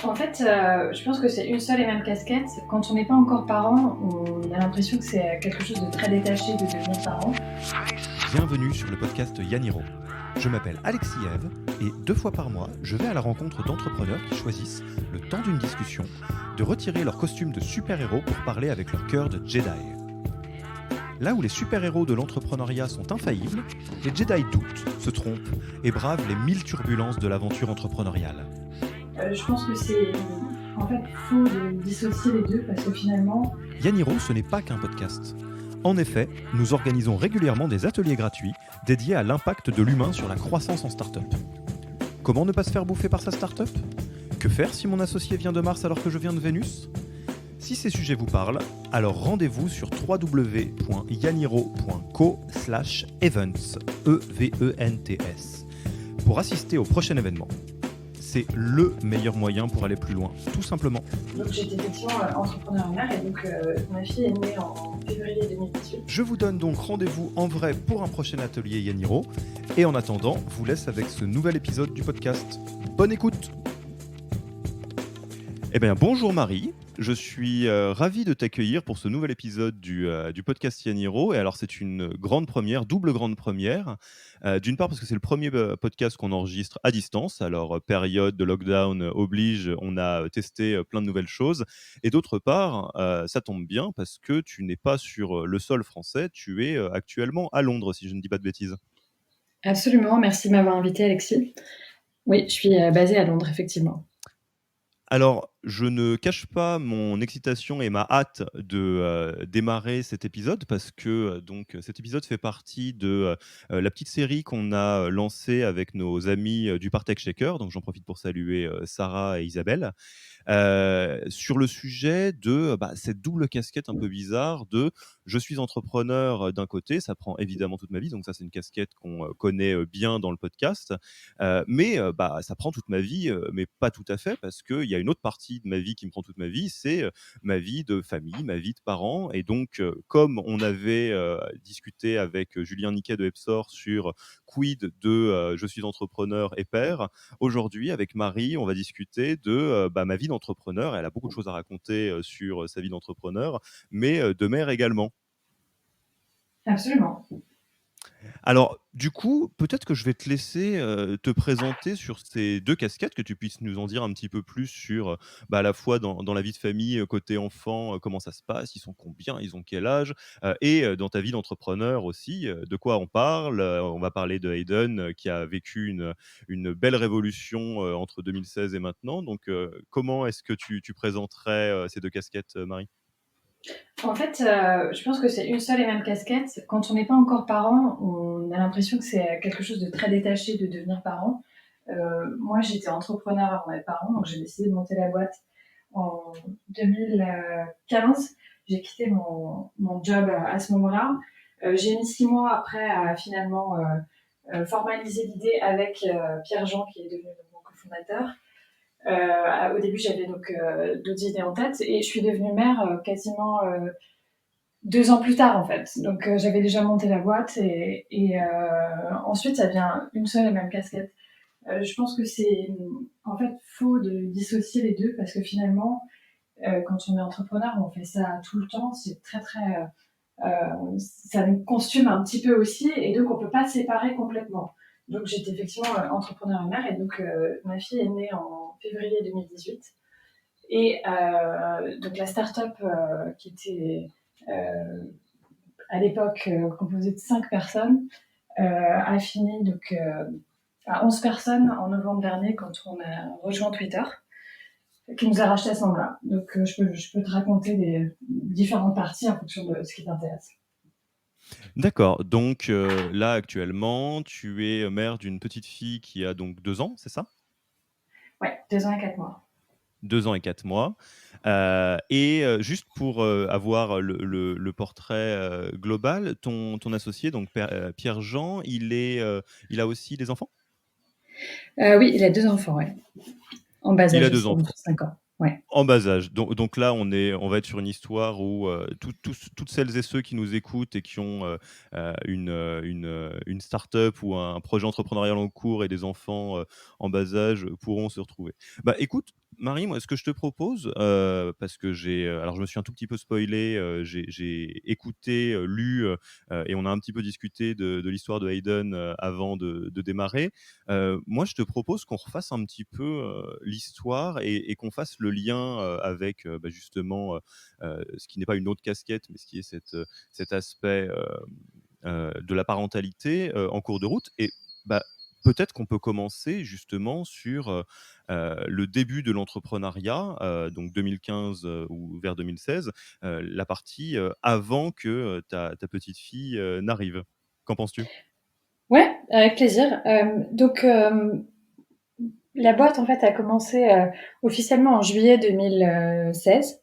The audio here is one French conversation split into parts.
Je pense que c'est une seule et même casquette. Quand on n'est pas encore parent, on a l'impression que c'est quelque chose de très détaché de devenir parent. Bienvenue sur le podcast Yaniro. Je m'appelle Alexis Eve et 2 fois par mois, je vais à la rencontre d'entrepreneurs qui choisissent, le temps d'une discussion, de retirer leur costume de super-héros pour parler avec leur cœur de Jedi. Là où les super-héros de l'entrepreneuriat sont infaillibles, les Jedi doutent, se trompent et bravent les 1000 turbulences de l'aventure entrepreneuriale. Je pense que c'est en fait faux de dissocier les deux parce que finalement, Yaniro, ce n'est pas qu'un podcast. En effet, nous organisons régulièrement des ateliers gratuits dédiés à l'impact de l'humain sur la croissance en start-up. Comment ne pas se faire bouffer par sa start-up ? Que faire si mon associé vient de Mars alors que je viens de Vénus ? Si ces sujets vous parlent, alors rendez-vous sur www.yaniro.co/events EVENTS pour assister au prochain événement. C'est le meilleur moyen pour aller plus loin, tout simplement. donc j'étais effectivement entrepreneur en mer et donc ma fille est née en février 2018. Je vous donne donc rendez-vous en vrai pour un prochain atelier Yaniro. Et en attendant, vous laisse avec ce nouvel épisode du podcast. Bonne écoute! Eh bien, bonjour Marie, je suis ravi de t'accueillir pour ce nouvel épisode du podcast Yaniro. Et alors, c'est une grande première, double grande première. D'une part, parce que c'est le premier podcast qu'on enregistre à distance. Alors, période de lockdown oblige, on a testé plein de nouvelles choses. Et d'autre part, ça tombe bien parce que tu n'es pas sur le sol français, tu es actuellement à Londres, si je ne dis pas de bêtises. Absolument, merci de m'avoir invité Alexis. Oui, je suis basée à Londres effectivement. Alors, je ne cache pas mon excitation et ma hâte de démarrer cet épisode parce que donc cet épisode fait partie de la petite série qu'on a lancée avec nos amis du Partech Shaker. Donc, j'en profite pour saluer Sarah et Isabelle. Sur le sujet de cette double casquette un peu bizarre de je suis entrepreneur d'un côté, ça prend évidemment toute ma vie, donc ça c'est une casquette qu'on connaît bien dans le podcast, mais ça prend toute ma vie, mais pas tout à fait, parce qu'il y a une autre partie de ma vie qui me prend toute ma vie, c'est ma vie de famille, ma vie de parents. Et donc, comme on avait discuté avec Julien Niquet de Epsor sur quid de je suis entrepreneur et père, aujourd'hui, avec Marie, on va discuter de ma vie d'entrepreneur. Elle a beaucoup de choses à raconter sur sa vie d'entrepreneur, mais de mère également. Absolument. Alors, du coup, peut-être que je vais te laisser te présenter sur ces deux casquettes, que tu puisses nous en dire un petit peu plus sur, à la fois dans la vie de famille, côté enfant, comment ça se passe, ils sont combien, ils ont quel âge, et dans ta vie d'entrepreneur aussi, de quoi on parle. On va parler de Hayden, qui a vécu une belle révolution entre 2016 et maintenant. Donc, comment est-ce que tu présenterais ces deux casquettes, Marie ? Je pense que c'est une seule et même casquette. Quand on n'est pas encore parent, on a l'impression que c'est quelque chose de très détaché de devenir parent. Moi, j'étais entrepreneur avant d'être parent, donc j'ai décidé de monter la boîte en 2015. J'ai quitté mon job à ce moment-là. J'ai mis 6 mois après à finalement formaliser l'idée avec Pierre-Jean, qui est devenu mon cofondateur. Au début, j'avais donc d'autres idées en tête et je suis devenue mère quasiment 2 ans plus tard en fait. Donc j'avais déjà monté la boîte et ensuite ça devient une seule et même casquette. Je pense que c'est en fait faux de dissocier les deux parce que finalement, quand on est entrepreneur, on fait ça tout le temps. C'est très très, ça nous consume un petit peu aussi et donc on peut pas séparer complètement. Donc j'étais effectivement entrepreneur et mère et donc ma fille est née en février 2018 et donc la start-up qui était à l'époque composée de 5 personnes a fini donc à 11 personnes en novembre dernier quand on a rejoint Twitter, qui nous a racheté à ce moment-là. Donc je peux te raconter les différentes parties en fonction de ce qui t'intéresse. D'accord, donc là, actuellement, tu es mère d'une petite fille qui a donc 2 ans, c'est ça ? Ouais, 2 ans et 4 mois. 2 ans et 4 mois. Et juste pour avoir le portrait global, ton associé, donc Pierre-Jean, il a aussi des enfants ? Oui, il a 2 enfants, ouais. En bas Il âge a 2 aussi, enfants. 5 ans. Ouais. En bas âge. Donc là, on va être sur une histoire où, toutes celles et ceux qui nous écoutent et qui ont, une start-up ou un projet entrepreneurial en cours et des enfants, en bas âge, pourront se retrouver. Bah, écoute, Marie, moi, ce que je te propose, parce que alors je me suis un tout petit peu spoilé, j'ai écouté, lu, et on a un petit peu discuté de l'histoire de Hayden, avant de démarrer. Moi, je te propose qu'on refasse un petit peu l'histoire et qu'on fasse le lien avec bah, justement ce qui n'est pas une autre casquette, mais ce qui est cet aspect de la parentalité en cours de route. Et bah, peut-être qu'on peut commencer justement sur le début de l'entrepreneuriat, donc 2015 ou vers 2016, la partie avant que ta petite fille n'arrive. Qu'en penses-tu? Ouais, avec plaisir. La boîte, en fait, a commencé officiellement en juillet 2016.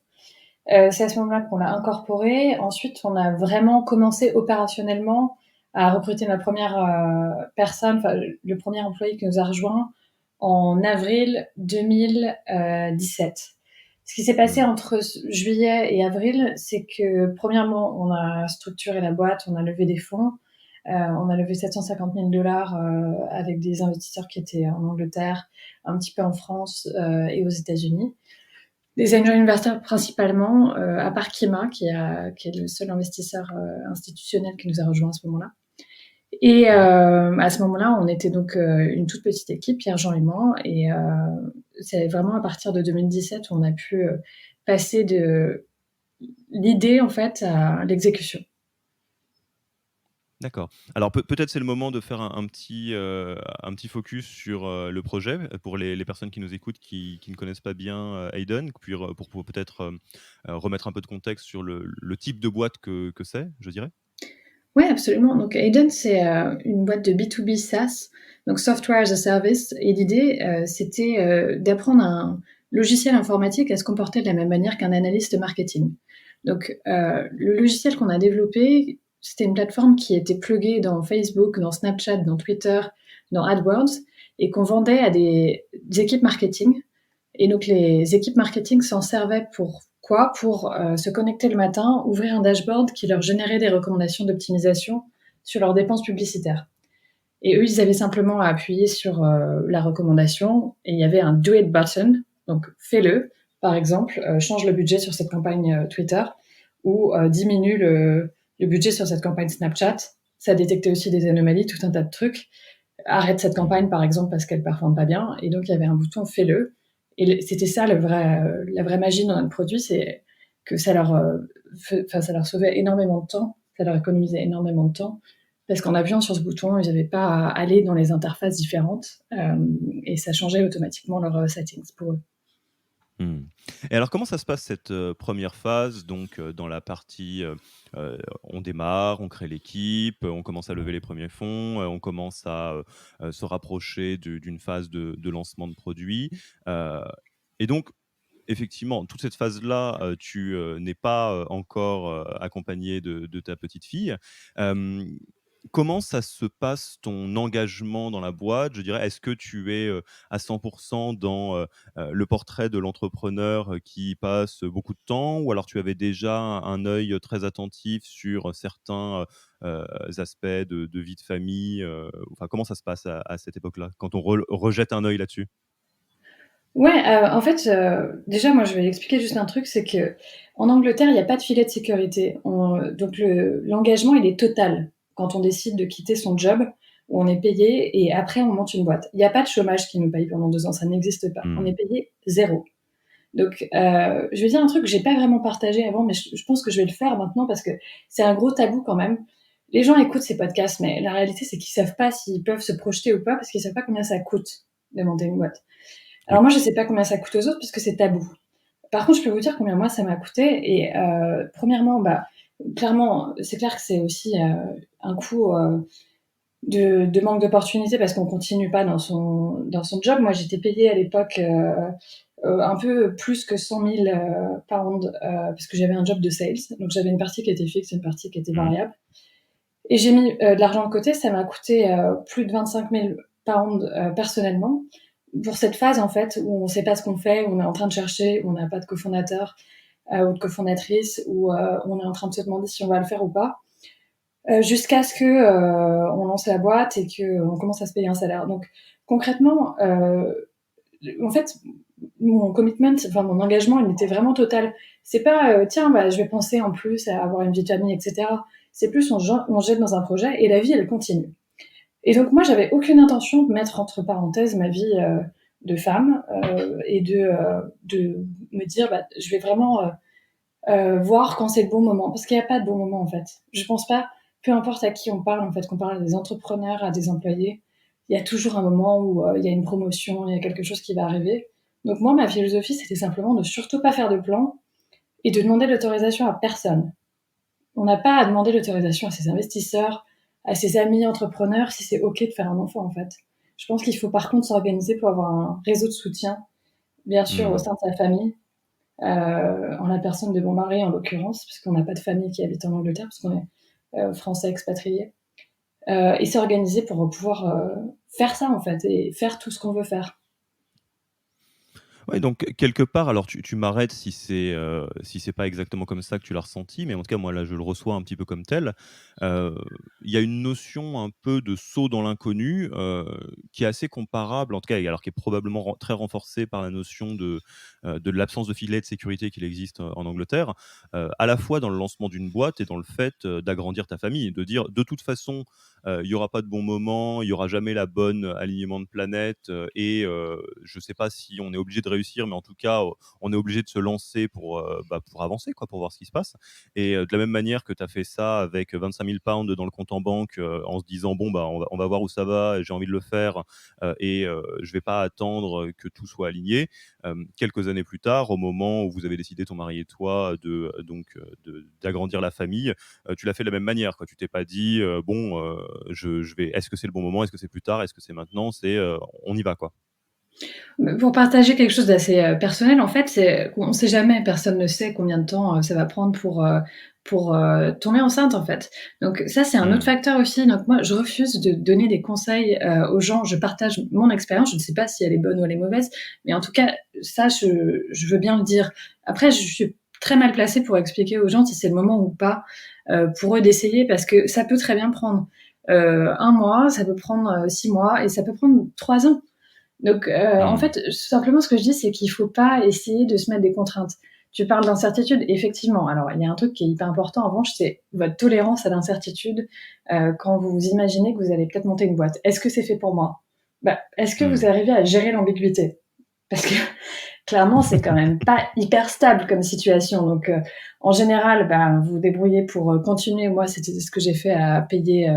C'est à ce moment-là qu'on l'a incorporée. Ensuite, on a vraiment commencé opérationnellement à recruter ma première personne, enfin, le premier employé qui nous a rejoint en avril 2017. Ce qui s'est passé Hmm. entre juillet et avril, c'est que premièrement, on a structuré la boîte, on a levé des fonds. On a levé 750 000 dollars avec des investisseurs qui étaient en Angleterre, un petit peu en France et aux États-Unis. Des angel investors principalement, à part Kima, qui est le seul investisseur institutionnel qui nous a rejoint à ce moment-là. Et Mhm. à ce moment-là, on était donc une toute petite équipe, Pierre, Jean et moi. Et c'est vraiment à partir de 2017 où on a pu passer de l'idée en fait à l'exécution. D'accord. Alors peut-être c'est le moment de faire un petit focus sur, le projet, pour les personnes qui nous écoutent qui ne connaissent pas bien, Hayden, puis pour peut-être, remettre un peu de contexte sur le type de boîte que c'est, je dirais? Oui, absolument. Donc Aiden, c'est une boîte de B2B SaaS, donc Software as a Service. Et l'idée, c'était d'apprendre un logiciel informatique à se comporter de la même manière qu'un analyste marketing. Donc le logiciel qu'on a développé, c'était une plateforme qui était pluguée dans Facebook, dans Snapchat, dans Twitter, dans AdWords, et qu'on vendait à des équipes marketing. Et donc les équipes marketing s'en servaient pour quoi? Pour se connecter le matin, ouvrir un dashboard qui leur générait des recommandations d'optimisation sur leurs dépenses publicitaires. Et eux, ils avaient simplement à appuyer sur la recommandation et il y avait un do it button, donc fais-le. Par exemple, change le budget sur cette campagne Twitter ou diminue le budget sur cette campagne Snapchat. Ça détectait aussi des anomalies, tout un tas de trucs. Arrête cette Mmh. campagne, par exemple, parce qu'elle performe pas bien. Et donc, il y avait un bouton fais-le. Et c'était ça la vraie magie dans notre produit, c'est que ça leur sauvait énormément de temps, ça leur économisait énormément de temps, parce qu'en appuyant sur ce bouton, ils n'avaient pas à aller dans les interfaces différentes, et ça changeait automatiquement leurs settings pour eux. Mmh. Et alors comment ça se passe cette, 1re phase donc, dans la partie, on démarre, on crée l'équipe, on commence à lever les premiers fonds, on commence à, se rapprocher d'une phase de lancement de produit, heu et donc effectivement, toute cette phase-là, tu, n'es pas, encore, accompagné de ta petite fille. Hem, Comment ça se passe ton engagement dans la boîte? Je dirais, est-ce que tu es, à 100 dans, le portrait de l'entrepreneur, qui passe beaucoup de temps? Ou alors tu avais déjà un œil très attentif sur certains, aspects de vie de famille, enfin comment ça se passe à cette époque-là? Quand on rejette un œil là-dessus? Ouais, en fait, déjà, moi, je vais expliquer juste un truc, c'est que en Angleterre, il y a pas de filet de sécurité. Donc l'engagement, il est total quand on décide de quitter son job où on est payé et après on monte une boîte. Il y a pas de chômage qui nous paye pendant 2 ans, ça n'existe pas. On est Mmh. payé 0. Donc je vais dire un truc que j'ai pas vraiment partagé avant, mais je pense que je vais le faire maintenant parce que c'est un gros tabou quand même. Les gens écoutent ces podcasts, mais la réalité, c'est qu'ils savent pas s'ils peuvent se projeter ou pas parce qu'ils savent pas combien ça coûte de monter une boîte. Oui. Alors moi, je sais pas combien ça coûte aux autres puisque c'est tabou. Par contre, je peux vous dire combien moi ça m'a coûté. Et premièrement, bah, clairement, c'est clair que c'est aussi un coût de manque d'opportunités parce qu'on continue pas dans son job. Moi, j'étais payée à l'époque un peu plus que 100 000 pounds parce que j'avais un job de sales. Donc j'avais une partie qui était fixe, une partie qui était Mmh. variable. Et j'ai mis de l'argent de côté. Ça m'a coûté plus de 25 000 pounds personnellement. pour cette phase en fait où on ne sait pas ce qu'on fait, où on est en train de chercher, où on n'a pas de cofondateur ou de cofondatrice, où on est en train de se demander si on va le faire ou pas, jusqu'à ce que on lance la boîte et que on commence à se payer un salaire. Donc concrètement, en fait, mon commitment, enfin mon engagement, il était vraiment total. C'est pas tiens, bah, je vais penser en plus à avoir une vie de famille, etc. C'est plus on jette dans un projet et la vie elle continue. Et donc moi j'avais aucune intention de mettre entre parenthèses ma vie de femme et de me dire bah, je vais vraiment voir quand c'est le bon moment parce qu'il n'y a pas de bon moment en fait. Je pense pas, peu importe à qui on parle en fait, qu'on parle à des entrepreneurs, à des employés, il y a toujours un moment où il y a une promotion, il y a quelque chose qui va arriver. Donc moi ma philosophie c'était simplement de surtout pas faire de plan et de demander l'autorisation à personne. On n'a pas à demander l'autorisation à ses investisseurs, à ses amis entrepreneurs si c'est OK de faire un enfant en fait. Je pense qu'il faut par contre s'organiser pour avoir un réseau de soutien, bien sûr au Mmh. sein de sa famille, en la personne de mon mari en l'occurrence, puisqu'on n'a pas de famille qui habite en Angleterre, parce qu'on est français expatriés, et s'organiser pour pouvoir faire ça en fait, et faire tout ce qu'on veut faire. Ouais, donc quelque part, alors tu m'arrêtes si c'est pas exactement comme ça que tu l'as ressenti, mais en tout cas, moi, là, je le reçois un petit peu comme tel. Heu, il y a une notion un peu de saut dans l'inconnu, qui est assez comparable, en tout cas, et alors qui est probablement très renforcée par la notion de l'absence de filet de sécurité qu'il existe, en Angleterre, à la fois dans le lancement d'une boîte et dans le fait, d'agrandir ta famille. De dire: «De toute façon, il y aura pas de bon moment, il y aura jamais la bonne alignement de planètes, et je sais pas si on est obligé de réussir, mais en tout cas, on est obligé de se lancer pour avancer quoi, pour voir ce qui se passe». Et de la même manière que tu as fait ça avec 25 000 pounds dans le compte en banque, en se disant: «Bon, bah, on va voir où ça va, j'ai envie de le faire, et je vais pas attendre que tout soit aligné». Quelques années plus tard, au moment où vous avez décidé, ton mari et toi, d'agrandir la famille, tu l'as fait de la même manière, quoi. Tu t'es pas dit, «Bon, je vais est-ce que c'est le bon moment? Est-ce que c'est plus tard? Est-ce que c'est maintenant?» C'est, on y va, quoi. Pour partager quelque chose d'assez personnel, en fait, c'est on ne sait jamais, personne ne sait combien de temps ça va prendre pour tomber enceinte, en fait. Donc ça, c'est un autre Mmh. facteur aussi. Donc moi, je refuse de donner des conseils aux gens. Je partage mon expérience. Je ne sais pas si elle est bonne ou elle est mauvaise, mais en tout cas, ça, je veux bien le dire. Après, je suis très mal placée pour expliquer aux gens si c'est le moment ou pas pour eux d'essayer, parce que ça peut très bien prendre 1 mois, ça peut prendre 6 mois et ça peut prendre 3 ans. Donc, en Mmh. fait, simplement, ce que je dis, c'est qu'il faut pas essayer de se mettre des contraintes. Tu parles d'incertitude, effectivement. Alors, il y a un truc qui est hyper important, en revanche, c'est votre tolérance à l'incertitude quand vous imaginez que vous allez peut-être monter une boîte. Est-ce que c'est fait pour moi? Bah, est-ce que vous Mmh. arrivez à gérer l'ambiguïté? Parce que clairement, c'est quand même pas hyper stable comme situation. Donc, en général, bah, vous vous débrouillez pour continuer. Moi, c'était ce que j'ai fait, à payer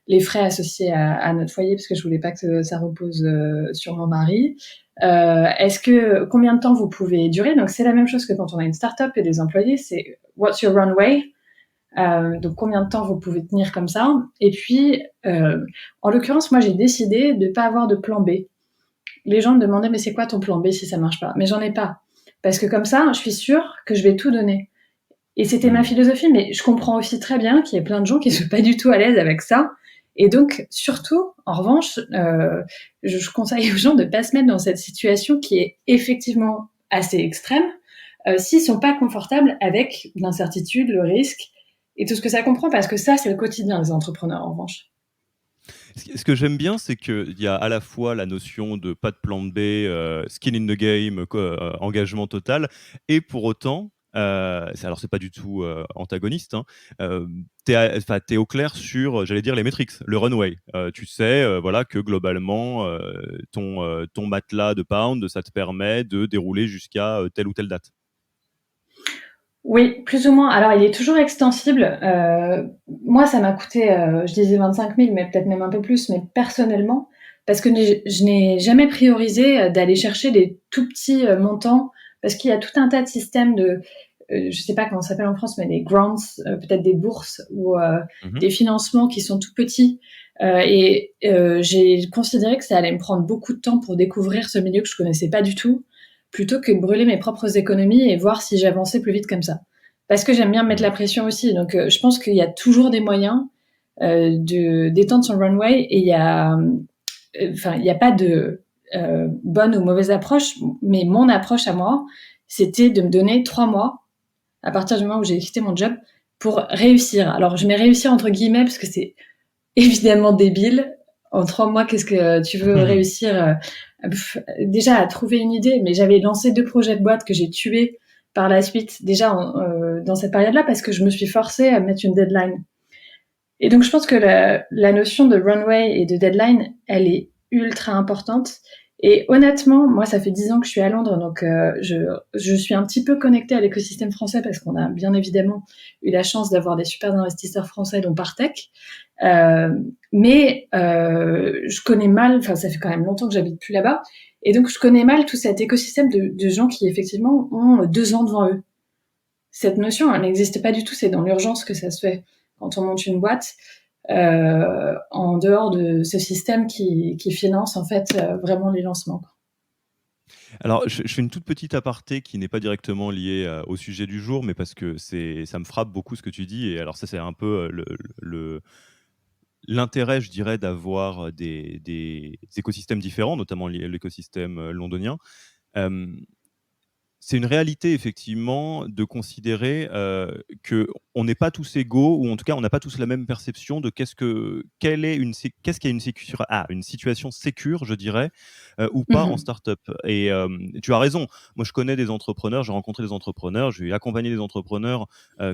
les frais associés à notre foyer, parce que je voulais pas que ça repose sur mon mari. Est-ce que combien de temps vous pouvez durer? Donc, c'est la même chose que quand on a une start-up et des employés. C'est what's your runway? Donc, combien de temps vous pouvez tenir comme ça? Et puis, en l'occurrence, moi, j'ai décidé de pas avoir de plan B. Les gens me demandaient mais c'est quoi ton plan B si ça marche pas? Mais j'en ai pas. Parce que comme ça, je suis sûre que je vais tout donner. Et c'était ma Mmh. philosophie, mais je comprends aussi très bien qu'il y a plein de gens qui ne sont pas du tout à l'aise avec ça. Et donc, surtout, en revanche, je conseille aux gens de ne pas se mettre dans cette situation qui est effectivement assez extrême, s'ils ne sont pas confortables avec l'incertitude, le risque et tout ce que ça comprend, parce que ça, c'est le quotidien des entrepreneurs, en revanche. Ce que j'aime bien, c'est qu'il y a à la fois la notion de pas de plan B, skin in the game, quoi, engagement total, et pour autant, c'est pas du tout, antagoniste, hein, tu es au clair sur, j'allais dire les métriques, le runway. Tu sais, voilà, que globalement, ton matelas de pound, ça te permet de dérouler jusqu'à, telle ou telle date. Oui, plus ou moins. Alors, il est toujours extensible. Moi, ça m'a coûté, je disais 25 000, mais peut-être même un peu plus, mais personnellement, parce que je n'ai jamais priorisé d'aller chercher des tout petits montants, parce qu'il y a tout un tas de systèmes de, je sais pas comment ça s'appelle en France, mais des grants, peut-être des bourses ou Mmh. des financements qui sont tout petits. J'ai considéré que ça allait me prendre beaucoup de temps pour découvrir ce milieu que je connaissais pas du tout, plutôt que de brûler mes propres économies et voir si j'avançais plus vite comme ça. Parce que j'aime bien mettre la Mmh. pression aussi. Donc, je pense qu'il y a toujours des moyens d'étendre son runway, et il y a, enfin, il n'y a pas de bonne ou mauvaise approche, mais mon approche à moi, c'était de me donner 3 mois, à partir du moment où j'ai quitté mon job, pour réussir. Alors, je mets réussir entre guillemets, parce que c'est évidemment débile. En 3 mois, qu'est-ce que tu veux réussir déjà à trouver une idée, mais j'avais lancé 2 projets de boîte que j'ai tués par la suite, déjà dans cette période-là, parce que je me suis forcée à mettre une deadline. Et donc, je pense que la notion de runway et de deadline, elle est ultra importante. Et honnêtement, moi, ça fait 10 ans que je suis à Londres, donc je suis un petit peu connectée à l'écosystème français parce qu'on a bien évidemment eu la chance d'avoir des super investisseurs français, dont Partech. Mais je connais mal, enfin, ça fait quand même longtemps que j'habite plus là-bas, et donc je connais mal tout cet écosystème de gens qui effectivement ont 2 ans devant eux. Cette notion, elle n'existe pas du tout, c'est dans l'urgence que ça se fait quand on monte une boîte, en dehors de ce système qui finance en fait vraiment les lancements. Alors, je fais une toute petite aparté qui n'est pas directement liée au sujet du jour, mais parce que ça me frappe beaucoup ce que tu dis. Et alors, ça, c'est un peu l'intérêt, je dirais, d'avoir des écosystèmes différents, notamment l'écosystème londonien. Euh, c'est une réalité, effectivement, de considérer qu'on n'est pas tous égaux, ou en tout cas, on n'a pas tous la même perception de qu'est-ce qu'est une situation sécure, je dirais, ou pas en Mhm. start-up. Et tu as raison. Moi, je connais des entrepreneurs, j'ai rencontré des entrepreneurs, j'ai accompagné des entrepreneurs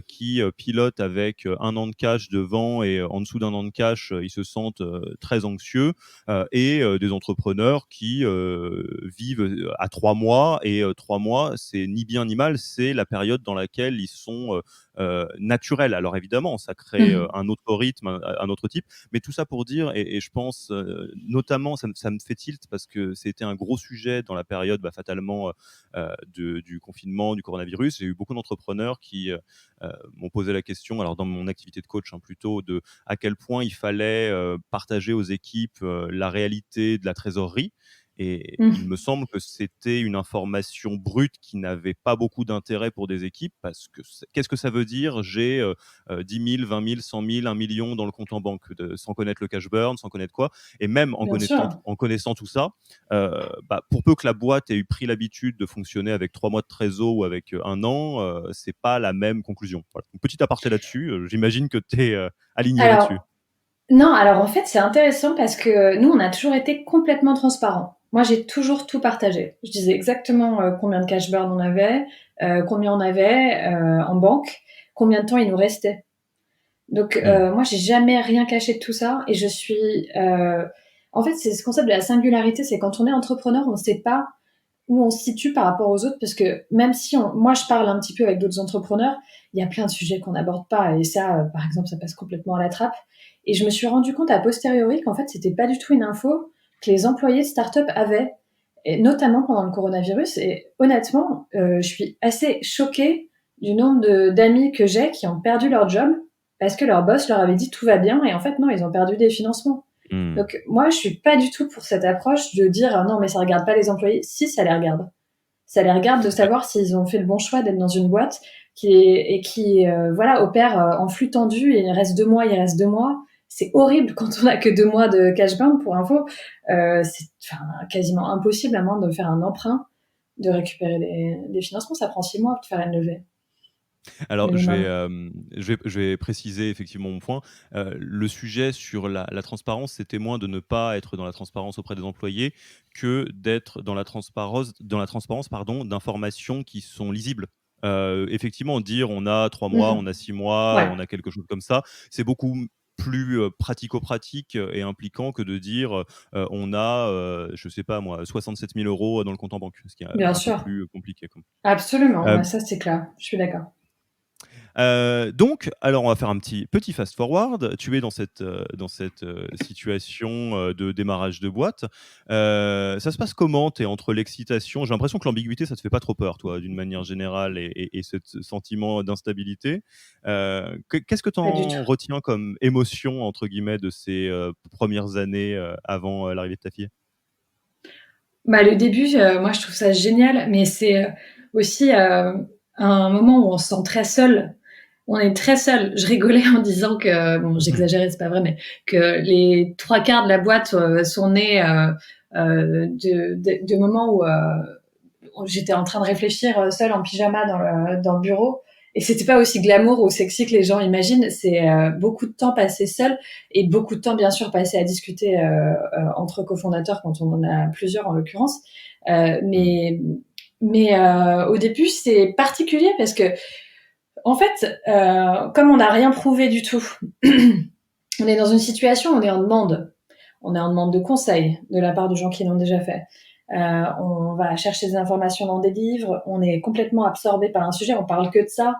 qui pilotent avec 1 an de cash devant et en dessous d'1 an de cash, ils se sentent très anxieux, et des entrepreneurs qui vivent à 3 mois, et 3 mois, c'est ni bien ni mal, c'est la période dans laquelle ils sont naturels. Alors évidemment, ça crée Mhm. un autre rythme, un autre type, mais tout ça pour dire, et je pense notamment, ça me fait tilt parce que c'était un gros sujet dans la période fatalement du confinement, du coronavirus. J'ai eu beaucoup d'entrepreneurs qui m'ont posé la question, alors dans mon activité de coach plutôt, de à quel point il fallait partager aux équipes la réalité de la trésorerie. Et il Mhm. me semble que c'était une information brute qui n'avait pas beaucoup d'intérêt pour des équipes, parce que qu'est-ce que ça veut dire? J'ai 10 000, 20 000, 100 000, 1 million dans le compte en banque, sans connaître le cash burn, sans connaître quoi. Et même Bien sûr. en connaissant tout ça, pour peu que la boîte ait eu pris l'habitude de fonctionner avec 3 mois de trésor ou avec 1 an, c'est pas la même conclusion. Voilà. Une petite aparté là-dessus. J'imagine que tu es aligné là-dessus. Alors, non, alors en fait, c'est intéressant parce que nous, on a toujours été complètement transparents. Moi, j'ai toujours tout partagé. Je disais exactement combien de cash burn on avait, combien on avait en banque, combien de temps il nous restait. Donc, Hmm. moi, j'ai jamais rien caché de tout ça et je suis. En fait, c'est ce concept de la singularité, c'est quand on est entrepreneur, on ne sait pas où on se situe par rapport aux autres, parce que même si moi je parle un petit peu avec d'autres entrepreneurs, il y a plein de sujets qu'on n'aborde pas, et ça, par exemple, ça passe complètement à la trappe. Et je me suis rendu compte a posteriori qu'en fait, c'était pas du tout une info que les employés de start-up avaient, et notamment pendant le coronavirus. Et honnêtement, je suis assez choquée du nombre d'amis que j'ai qui ont perdu leur job parce que leur boss leur avait dit tout va bien, et en fait non, ils ont perdu des financements. Hmm. Donc moi, je suis pas du tout pour cette approche de dire ah non mais ça regarde pas les employés. Si, ça les regarde. Ça les regarde de savoir s'ils ont fait le bon choix d'être dans une boîte qui voilà opère en flux tendu, et il reste 2 mois, il reste 2 mois. C'est horrible quand on a que 2 mois de cash burn. Pour info, c'est quasiment impossible à moins de faire un emprunt, de récupérer des financements. Ça prend 6 mois de faire une levée Alors, minimum. je vais préciser effectivement mon point. Le sujet sur la transparence, c'était moins de ne pas être dans la transparence auprès des employés que d'être dans la transparence, pardon, d'informations qui sont lisibles. Effectivement, dire on a 3 mois, on Mhm. a 6 mois, Ouais, on a quelque chose comme ça, c'est beaucoup plus pratico-pratique et impliquant que de dire on a, je sais pas moi, 67 000 euros dans le compte en banque, ce qui est bien un peu sûr. plus compliqué. Absolument. Euh, Ouais, ça, c'est clair. Je suis d'accord. donc, alors on va faire un petit fast forward. Tu es dans cette situation de démarrage de boîte. Ça se passe comment? Tu es entre l'excitation, j'ai l'impression que l'ambiguïté, ça te fait pas trop peur, toi, d'une manière générale, et ce sentiment d'instabilité. Qu'est-ce que tu Pas du tout. en retiens comme émotion, entre guillemets, de ces premières années avant l'arrivée de ta fille? Bah, le début, moi, je trouve ça génial, mais c'est aussi un moment où on se sent très seul. On est très seul. Je rigolais en disant que, bon, Mhm. j'exagérais, c'est pas vrai, mais que les 3 quarts de la boîte sont nés de moments où j'étais en train de réfléchir seule en pyjama dans le bureau. Et c'était pas aussi glamour ou sexy que les gens imaginent. C'est beaucoup de temps passé seul et beaucoup de temps, bien sûr, passé à discuter entre cofondateurs quand on en a plusieurs en l'occurrence. Mais au début, c'est particulier parce que, en fait, comme on n'a rien prouvé du tout, on est dans une situation, on est en demande. On est en demande de conseils de la part de gens qui l'ont déjà fait. On va chercher des informations dans des livres, on est complètement absorbé par un sujet, on parle que de ça.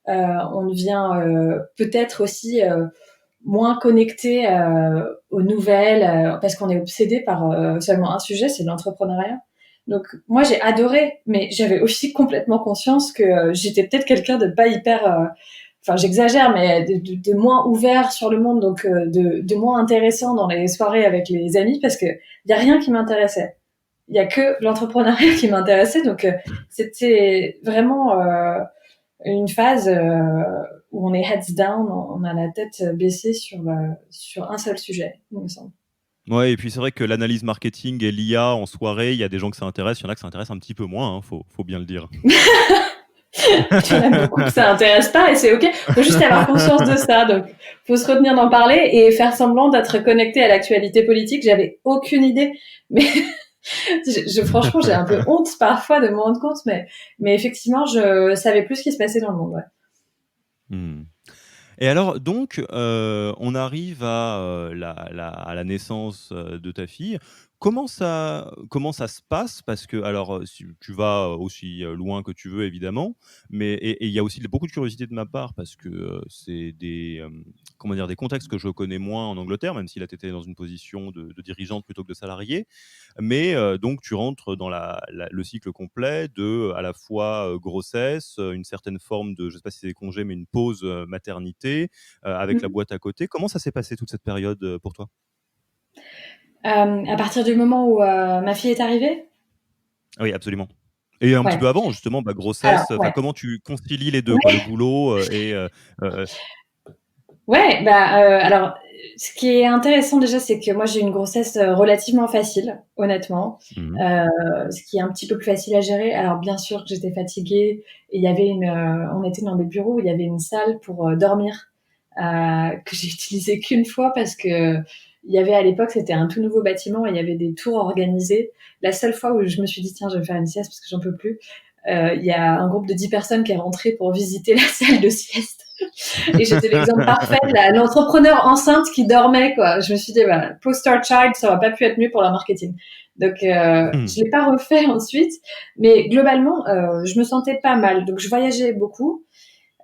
On devient peut-être aussi moins connecté aux nouvelles parce qu'on est obsédé par seulement un sujet, c'est l'entrepreneuriat. Donc moi j'ai adoré, mais j'avais aussi complètement conscience que j'étais peut-être quelqu'un de pas hyper, enfin j'exagère, mais de moins ouvert sur le monde, donc de moins intéressant dans les soirées avec les amis parce que y a rien qui m'intéressait. Il y a que l'entrepreneuriat qui m'intéressait, donc c'était vraiment une phase où on est heads down, on a la tête baissée sur un seul sujet, il me semble. Ouais, et puis c'est vrai que l'analyse marketing et l'IA en soirée, il y a des gens que ça intéresse, il y en a que ça intéresse un petit peu moins, hein, faut bien le dire. Il y en a beaucoup que ça intéresse pas et c'est ok. Faut juste avoir conscience de ça. Donc, faut se retenir d'en parler et faire semblant d'être connecté à l'actualité politique. J'avais aucune idée, mais franchement, j'ai un peu honte parfois de me rendre compte, mais effectivement, je savais plus ce qui se passait dans le monde. Ouais. Hmm. Et alors, donc, on arrive à, à la naissance de ta fille. Comment ça se passe? Parce que, alors, si tu vas aussi loin que tu veux, évidemment, mais et il y a aussi beaucoup de curiosité de ma part parce que c'est des, comment dire, des contextes que je connais moins en Angleterre, même si là, tu étais dans une position de dirigeante plutôt que de salariée. Mais donc, tu rentres dans le cycle complet de à la fois grossesse, une certaine forme de, je ne sais pas si c'est des congés, mais une pause maternité, avec la Mm. boîte à côté. Comment ça s'est passé toute cette période pour toi? À partir du moment où ma fille est arrivée, Oui, absolument. Et un petit ouais. peu avant, justement, Alors, grossesse, enfin, ouais. comment tu concilies les 2 quoi, le Ouais, boulot, et heu ouais, bah, alors, ce qui est intéressant déjà, c'est que moi j'ai eu une grossesse relativement facile, honnêtement, mmh ce qui est un petit peu plus facile à gérer. Alors bien sûr que j'étais fatiguée et il y avait on était dans des bureaux où il y avait une salle pour dormir, que j'ai utilisée qu'une fois parce que il y avait à l'époque, c'était un tout nouveau bâtiment et il y avait des tours organisées. La seule fois où je me suis dit: «Tiens, je vais faire une sieste parce que j'en peux plus», il y a un groupe de 10 personnes qui est rentré pour visiter la salle de sieste. Et j'étais l'exemple parfait de l'entrepreneur enceinte qui dormait, quoi. Je me suis dit, bah, poster child, ça aurait pas pu être mieux pour leur marketing. Donc, je l'ai pas refait ensuite, mais globalement, je me sentais pas mal. Donc, je voyageais beaucoup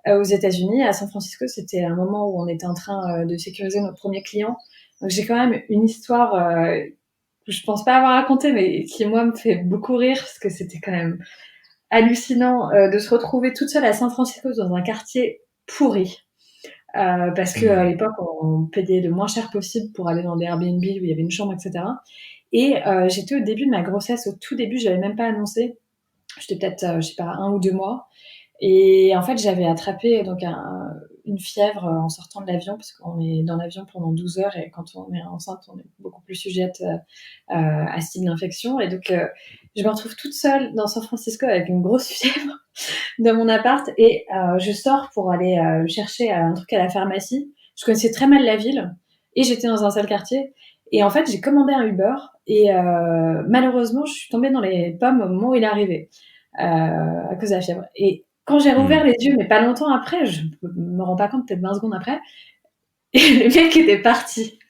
aux États-Unis, à San Francisco. C'était un moment où on était en train de sécuriser notre premier client. Donc, j'ai quand même une histoire que je pense pas avoir racontée, mais qui moi me fait beaucoup rire parce que c'était quand même hallucinant de se retrouver toute seule à San Francisco dans un quartier pourri. Parce que à Mmh. l'époque, on payait le moins cher possible pour aller dans des Airbnb où il y avait une chambre, etc. Et j'étais au début de ma grossesse, au tout début, je l'avais même pas annoncé. J'étais peut-être, je sais pas, 1 ou 2 mois. Et en fait, j'avais attrapé donc une fièvre en sortant de l'avion, parce qu'on est dans l'avion pendant 12 heures et quand on est enceinte, on est beaucoup plus sujette à ce type d'infection. Et donc, je me retrouve toute seule dans San Francisco avec une grosse fièvre dans mon appart et je sors pour aller chercher un truc à la pharmacie. Je connaissais très mal la ville et j'étais dans un sale quartier. Et en fait, j'ai commandé un Uber et malheureusement, je suis tombée dans les pommes au moment où il est arrivé à cause de la fièvre. Et quand j'ai rouvert Mmh. les yeux, mais pas longtemps après, je me rends pas compte, peut-être 20 secondes après, et le mec était parti.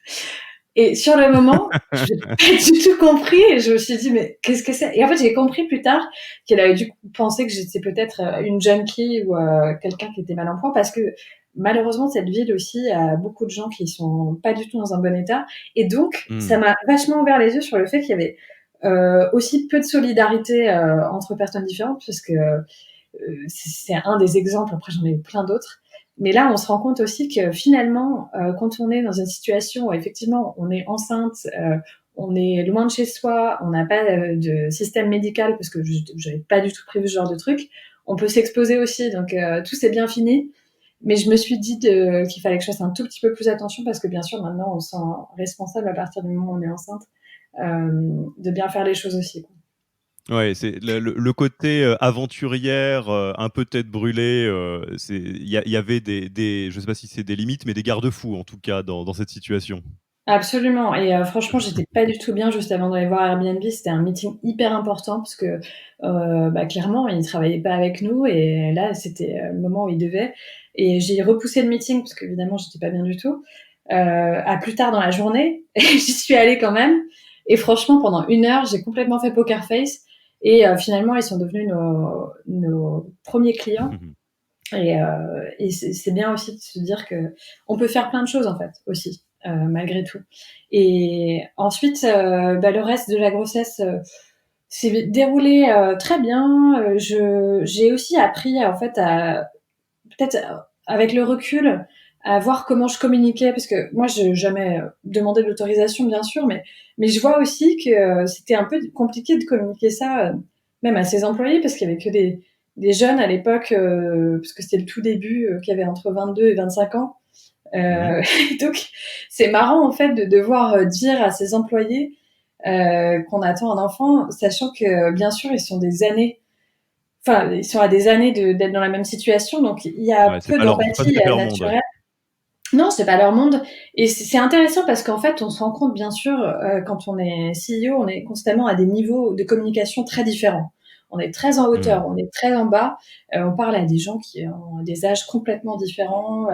Et sur le moment, je n'ai pas du tout compris et je me suis dit, mais qu'est-ce que c'est? Et en fait, j'ai compris plus tard qu'elle avait dû penser que j'étais peut-être une junkie ou quelqu'un qui était mal en point parce que malheureusement, cette ville aussi a beaucoup de gens qui sont pas du tout dans un bon état. Et donc, ça Mmh. m'a vachement ouvert les yeux sur le fait qu'il y avait aussi peu de solidarité entre personnes différentes parce que c'est un des exemples, après j'en ai eu plein d'autres. Mais là, on se rend compte aussi que finalement, quand on est dans une situation où effectivement on est enceinte, on est loin de chez soi, on n'a pas de système médical parce que j'avais pas du tout prévu ce genre de truc, on peut s'exposer aussi. Donc tout s'est bien fini. Mais je me suis dit qu'il fallait que je fasse un tout petit peu plus attention parce que bien sûr maintenant on se sent responsable à partir du moment où on est enceinte de bien faire les choses aussi, quoi. Ouais, c'est le côté, aventurière, un peu tête brûlée, il y avait des je sais pas si c'est des limites, mais des garde-fous en tout cas dans cette situation. Absolument et franchement, j'étais pas du tout bien juste avant d'aller voir Airbnb. C'était un meeting hyper important parce que, clairement, ils travaillaient pas avec nous et là, c'était, le moment où ils devaient et j'ai repoussé le meeting parce qu'évidemment, j'étais pas bien du tout, à plus tard dans la journée et j'y suis allée quand même et franchement, pendant 1 heure, j'ai complètement fait poker face et finalement, ils sont devenus nos 1ers clients et c'est bien aussi de se dire qu'on peut faire plein de choses en fait aussi, malgré tout. Et ensuite, le reste de la grossesse s'est déroulé très bien. J'ai aussi appris en fait à peut-être avec le recul à voir comment je communiquais parce que moi je n'ai jamais demandé de l'autorisation bien sûr, mais je vois aussi que c'était un peu compliqué de communiquer ça même à ses employés parce qu'il y avait que des jeunes à l'époque parce que c'était le tout début qui avaient entre 22 et 25 ans. Mmh. Donc c'est marrant en fait de devoir dire à ses employés qu'on attend un enfant, sachant que bien sûr ils sont des années, enfin ils sont à des années d'être dans la même situation, donc il y a Ouais, peu c'est pas tout d'empathie à fait leur monde, ouais. naturelle. Non, c'est pas leur monde et c'est intéressant parce qu'en fait on se rend compte bien sûr quand on est CEO, on est constamment à des niveaux de communication très différents. On est très en Mmh. hauteur, on est très en bas, on parle à des gens qui ont des âges complètement différents,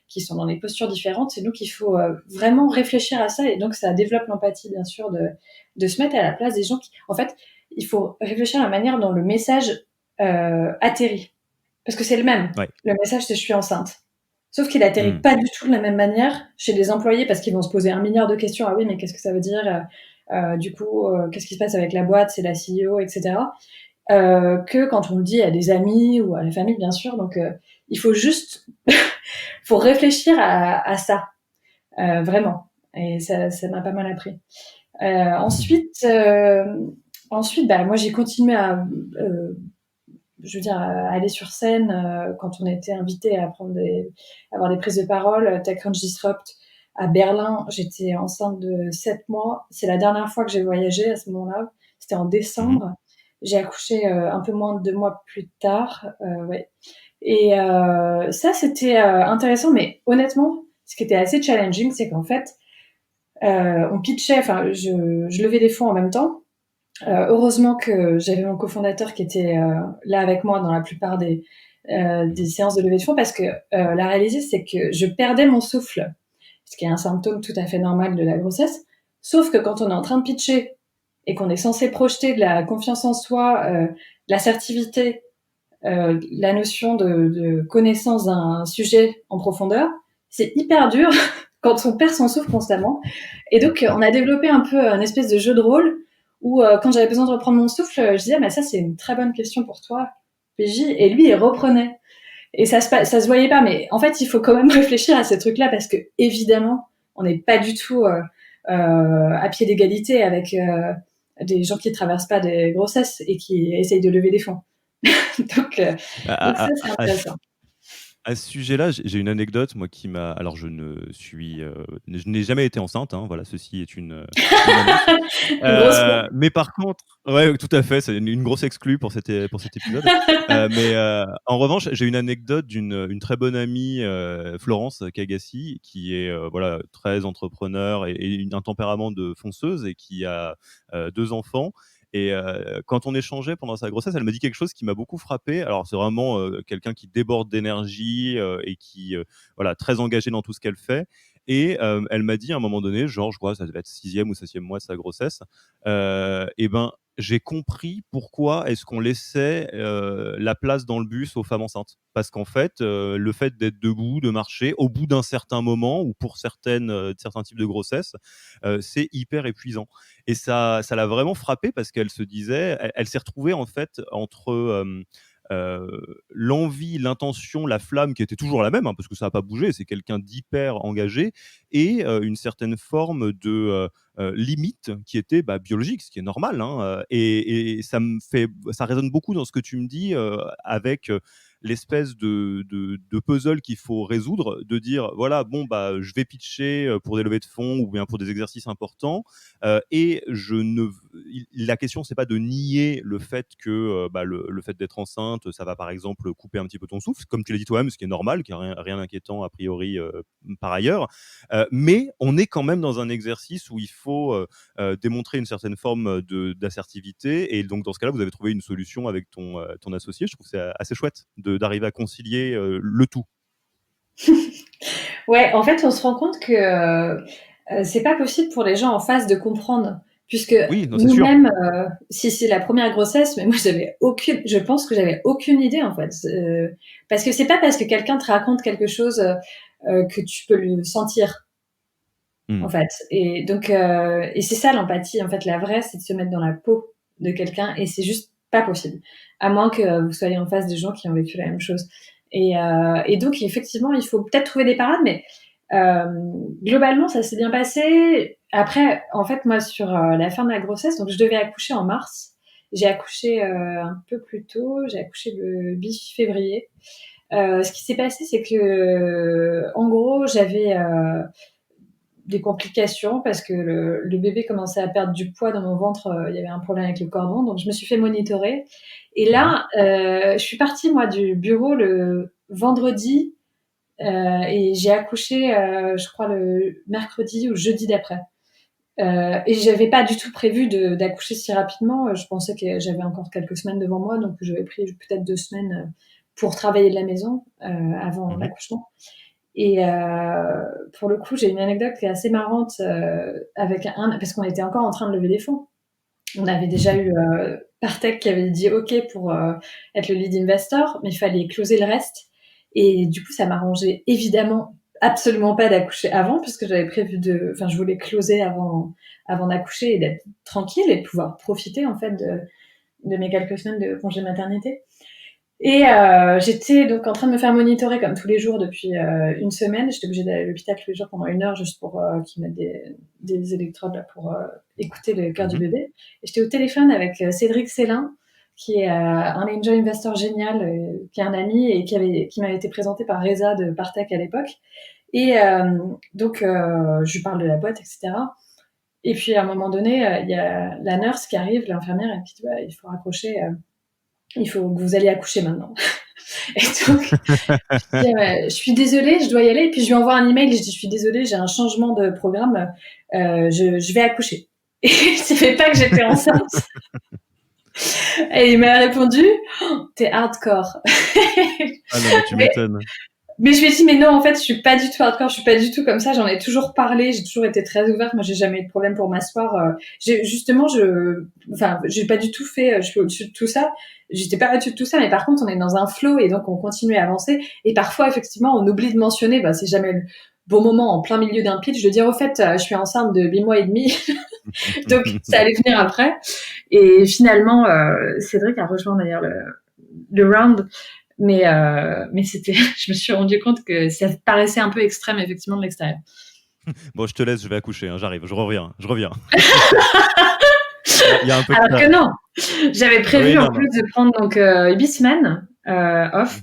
qui sont dans des postures différentes et donc il faut vraiment réfléchir à ça et donc ça développe l'empathie bien sûr de se mettre à la place des gens qui en fait, il faut réfléchir à la manière dont le message atterrit parce que c'est le même. Ouais. Le message c'est: «Je suis enceinte». Sauf qu'il atterrit Mmh. pas du tout de la même manière chez les employés parce qu'ils vont se poser 1 milliard de questions. Ah oui, mais qu'est-ce que ça veut dire? Du coup, qu'est-ce qui se passe avec la boîte? C'est la CEO, et cetera. Que quand on le dit à des amis ou à la famille, bien sûr. Donc, il faut juste, faut réfléchir à ça, vraiment. Et ça m'a pas mal appris. Ensuite, moi, j'ai continué à, je veux dire, aller sur scène quand on était invité à avoir des prises de parole. TechCrunch Disrupt à Berlin, j'étais enceinte de 7 mois. C'est la dernière fois que j'ai voyagé à ce moment-là. C'était en Mmh. décembre. J'ai accouché un peu moins de 2 mois plus tard. Ouais. Et ça, c'était intéressant, mais honnêtement, ce qui était assez challenging, c'est qu'en fait, on pitchait, enfin, je levais des fonds en même temps. Heureusement que j'avais mon cofondateur qui était là avec moi dans la plupart des séances de levée de fonds parce que la réalité, c'est que je perdais mon souffle, ce qui est un symptôme tout à fait normal de la grossesse. Sauf que quand on est en train de pitcher et qu'on est censé projeter de la confiance en soi, de l'assertivité, la notion de connaissance d'un sujet en profondeur, c'est hyper dur quand on perd son souffle constamment. Et donc, on a développé un peu un espèce de jeu de rôle où, quand j'avais besoin de reprendre mon souffle, je disais, mais ça, c'est une très bonne question pour toi, PJ. Et lui, il reprenait. Et ça se voyait pas. Mais en fait, il faut quand même réfléchir à ces trucs-là parce que, évidemment, on n'est pas du tout à pied d'égalité avec des gens qui traversent pas des grossesses et qui essayent de lever des fonds. donc, euh, donc ça, À c'est à à intéressant. À ce sujet-là, j'ai une anecdote, moi, qui m'a alors je n'ai jamais été enceinte, hein, voilà, ceci est une annonce. Une grosse fois. Mais par contre ouais, tout à fait, c'est une grosse exclue pour cet épisode. En revanche, j'ai une anecdote une très bonne amie, Florence Cagassi, qui est, voilà, très entrepreneur et un tempérament de fonceuse et qui a, 2 enfants et quand on échangeait pendant sa grossesse, elle m'a dit quelque chose qui m'a beaucoup frappé. Alors c'est vraiment, quelqu'un qui déborde d'énergie, et qui, voilà, très engagé dans tout ce qu'elle fait et elle m'a dit à un moment donné, genre je crois ça devait être 6e ou 7e mois de sa grossesse, et ben, j'ai compris pourquoi est-ce qu'on laissait, la place dans le bus aux femmes enceintes. Parce qu'en fait, le fait d'être debout, de marcher, au bout d'un certain moment ou pour certains types de grossesse, c'est hyper épuisant et ça l'a vraiment frappée parce qu'elle se disait elle s'est retrouvée en fait entre, l'envie, l'intention, la flamme qui était toujours la même, hein, parce que ça n'a pas bougé, c'est quelqu'un d'hyper engagé et une certaine forme de, limite qui était, bah, biologique, ce qui est normal, hein, et ça résonne beaucoup dans ce que tu me dis, avec, l'espèce de puzzle qu'il faut résoudre, de dire voilà, bon, bah, je vais pitcher pour des levées de fonds ou bien pour des exercices importants. Et la question, c'est pas de nier le fait que bah, le fait d'être enceinte, ça va par exemple couper un petit peu ton souffle, comme tu l'as dit toi-même, ce qui est normal, qui n'est rien d'inquiétant a priori par ailleurs. Mais on est quand même dans un exercice où il faut démontrer une certaine forme d'assertivité. Et donc, dans ce cas-là, vous avez trouvé une solution avec ton associé. Je trouve que c'est assez chouette d'arriver à concilier le tout. Ouais, en fait, on se rend compte que c'est pas possible pour les gens en face de comprendre, puisque Oui, non, c'est sûr. nous-mêmes, si c'est la première grossesse, mais moi je pense que j'avais aucune idée en fait, parce que c'est pas parce que quelqu'un te raconte quelque chose que tu peux le sentir en fait. Et donc, et c'est ça l'empathie en fait, la vraie, c'est de se mettre dans la peau de quelqu'un, et c'est juste pas possible, à moins que vous soyez en face de gens qui ont vécu la même chose. Et donc, effectivement, il faut peut-être trouver des parades, mais globalement, ça s'est bien passé. Après, en fait, moi, sur la fin de la grossesse, donc je devais accoucher en mars. J'ai accouché un peu plus tôt. J'ai accouché le 8 février. Ce qui s'est passé, c'est que, en gros, j'avais des complications parce que le bébé commençait à perdre du poids dans mon ventre. Il y avait un problème avec le cordon, donc je me suis fait monitorer. Et là, je suis partie, moi, du bureau le vendredi et j'ai accouché, je crois, le mercredi ou jeudi d'après. Et j'avais pas du tout prévu d'accoucher si rapidement. Je pensais que j'avais encore quelques semaines devant moi, donc j'avais pris peut-être 2 semaines pour travailler de la maison avant l'accouchement. Et pour le coup, j'ai une anecdote qui est assez marrante parce qu'on était encore en train de lever des fonds. On avait déjà eu Partech qui avait dit OK pour être le lead investor, mais il fallait closer le reste. Et du coup, ça m'arrangeait évidemment absolument pas d'accoucher avant, puisque j'avais prévu je voulais closer avant d'accoucher et d'être tranquille et de pouvoir profiter en fait de mes quelques semaines de congé maternité. Et j'étais donc en train de me faire monitorer comme tous les jours depuis une semaine. J'étais obligée d'aller à l'hôpital tous les jours pendant 1 heure juste pour qu'ils mettent des électrodes là, pour écouter le cœur du bébé. Et j'étais au téléphone avec Cédric Célin, qui est un angel investor génial, qui est un ami et qui m'avait été présenté par Reza de Partech à l'époque. Et donc je lui parle de la boîte, etc. Et puis à un moment donné, il y a la nurse qui arrive, l'infirmière, et qui dit il faut raccrocher. Il faut que vous alliez accoucher maintenant. Et donc, je suis désolée, je dois y aller. Et puis, je lui envoie un email et je dis, je suis désolée, j'ai un changement de programme, je vais accoucher. Et je ne savais pas que j'étais enceinte. Et il m'a répondu, t'es hardcore. Ah non, mais tu m'étonnes. Mais je lui ai dit, mais non, en fait, je suis pas du tout hardcore, je suis pas du tout comme ça, j'en ai toujours parlé, j'ai toujours été très ouverte, moi, j'ai jamais eu de problème pour m'asseoir. J'ai pas du tout fait, je suis au-dessus de tout ça, j'étais pas au-dessus de tout ça, mais par contre, on est dans un flow et donc on continue à avancer. Et parfois, effectivement, on oublie de mentionner, c'est jamais le bon moment en plein milieu d'un pitch de dire, au fait, je suis enceinte de 8 mois et demi. Donc, ça allait venir après. Et finalement, Cédric a rejoint d'ailleurs le round. Mais je me suis rendu compte que ça paraissait un peu extrême, effectivement, de l'extérieur. Bon, je te laisse, je vais accoucher, hein, j'arrive, je reviens. Il y a un peu alors que non, j'avais prévu en plus de prendre donc 8 semaines off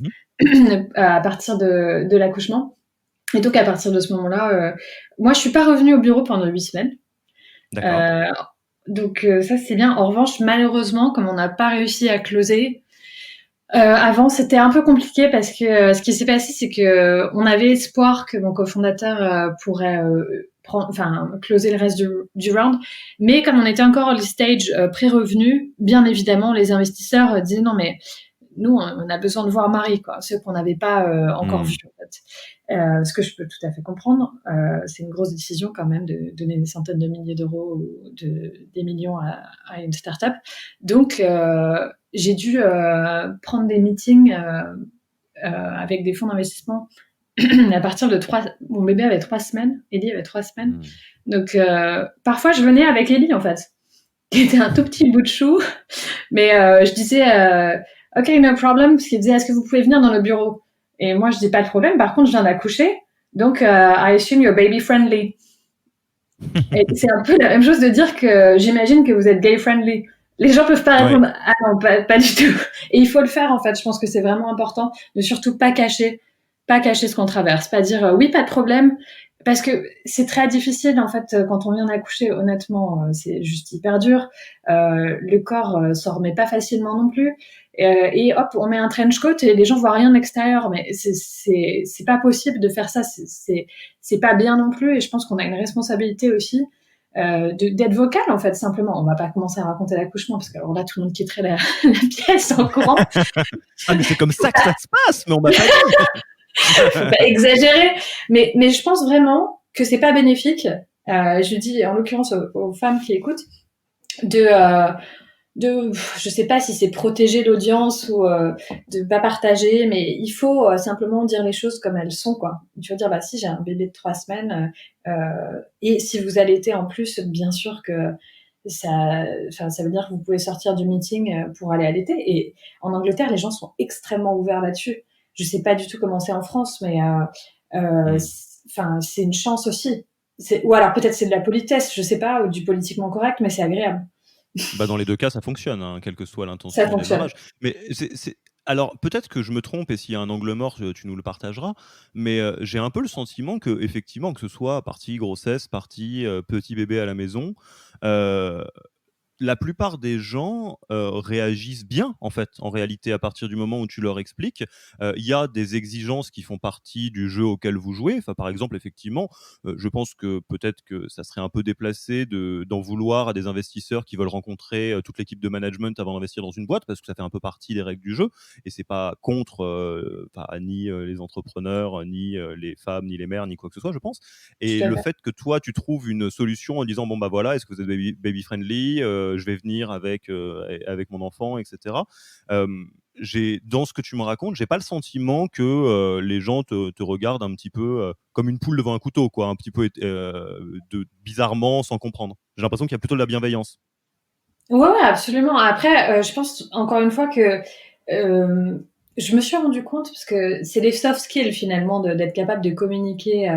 à partir de l'accouchement. Et donc à partir de ce moment-là, moi je suis pas revenue au bureau pendant 8 semaines. D'accord. Donc ça c'est bien. En revanche, malheureusement, comme on n'a pas réussi à closer, avant, c'était un peu compliqué parce que ce qui s'est passé, c'est que on avait espoir que mon cofondateur pourrait closer le reste du round, mais comme on était encore early stage, pré-revenu, bien évidemment, les investisseurs disaient non, mais nous, on a besoin de voir Marie, quoi, ceux qu'on n'avait pas encore vus, en fait. Ce que je peux tout à fait comprendre. C'est une grosse décision quand même de donner des centaines de milliers d'euros ou des millions à une start-up. Donc, j'ai dû prendre des meetings avec des fonds d'investissement à partir de mon bébé avait 3 semaines, Ellie avait 3 semaines. Donc, parfois, je venais avec Ellie, en fait, qui était un tout petit bout de chou. Mais je disais, OK, no problem, parce qu'il disait, est-ce que vous pouvez venir dans le bureau? Et moi, je dis pas de problème. Par contre, je viens d'accoucher. Donc, I assume you're baby friendly. Et c'est un peu la même chose de dire que j'imagine que vous êtes gay friendly. Les gens peuvent pas Ouais. répondre ah non, pas du tout. Et il faut le faire en fait. Je pense que c'est vraiment important de surtout pas cacher ce qu'on traverse, pas dire oui, pas de problème, parce que c'est très difficile en fait quand on vient d'accoucher. Honnêtement, c'est juste hyper dur. Le corps s'en remet pas facilement non plus. Et hop, on met un trench coat et les gens voient rien de l'extérieur. Mais c'est pas possible de faire ça. C'est pas bien non plus. Et je pense qu'on a une responsabilité aussi d'être vocal en fait simplement. On va pas commencer à raconter l'accouchement parce que alors là tout le monde quitterait la pièce en courant. Ah, mais c'est comme ça que ça se passe, mais on m'a pas dit. Faut pas exagérer, mais je pense vraiment que c'est pas bénéfique. Je dis en l'occurrence aux femmes qui écoutent de je sais pas si c'est protéger l'audience ou de pas partager, mais il faut simplement dire les choses comme elles sont, quoi. Tu veux dire, bah si j'ai un bébé de 3 semaines, et si vous allaitez en plus, bien sûr que ça veut dire que vous pouvez sortir du meeting pour aller allaiter. Et en Angleterre, les gens sont extrêmement ouverts là-dessus. Je sais pas du tout comment c'est en France, mais Mmh. c'est une chance aussi. Ou alors peut-être c'est de la politesse, je sais pas, ou du politiquement correct, mais c'est agréable. Bah, dans les 2 cas, ça fonctionne, hein, quelle que soit Ça l'intention au fonctionne. démarrage. Mais alors peut-être que je me trompe et s'il y a un angle mort, tu nous le partageras, mais j'ai un peu le sentiment que effectivement, que ce soit partie grossesse, partie, petit bébé à la maison, heu la plupart des gens, réagissent bien, en fait, en réalité, à partir du moment où tu leur expliques. Il y a des exigences qui font partie du jeu auquel vous jouez. Enfin, par exemple, effectivement, je pense que peut-être que ça serait un peu déplacé d'en vouloir à des investisseurs qui veulent rencontrer, toute l'équipe de management avant d'investir dans une boîte, parce que ça fait un peu partie des règles du jeu et c'est pas contre, enfin, ni, les entrepreneurs, ni, les femmes, ni les mères, ni quoi que ce soit, je pense. Et Tout à le fait. fait que toi, tu trouves une solution en disant: «Bon, bah, voilà, est-ce que vous êtes baby friendly? Je vais venir avec mon enfant» et cetera. J'ai dans ce que tu me racontes, j'ai pas le sentiment que, les gens te regardent un petit peu, comme une poule devant un couteau, quoi, un petit peu de bizarrement, sans comprendre. J'ai l'impression qu'il y a plutôt de la bienveillance. Ouais, ouais, absolument. Après, je pense encore une fois que je me suis rendu compte parce que c'est les soft skills finalement d'être capable de communiquer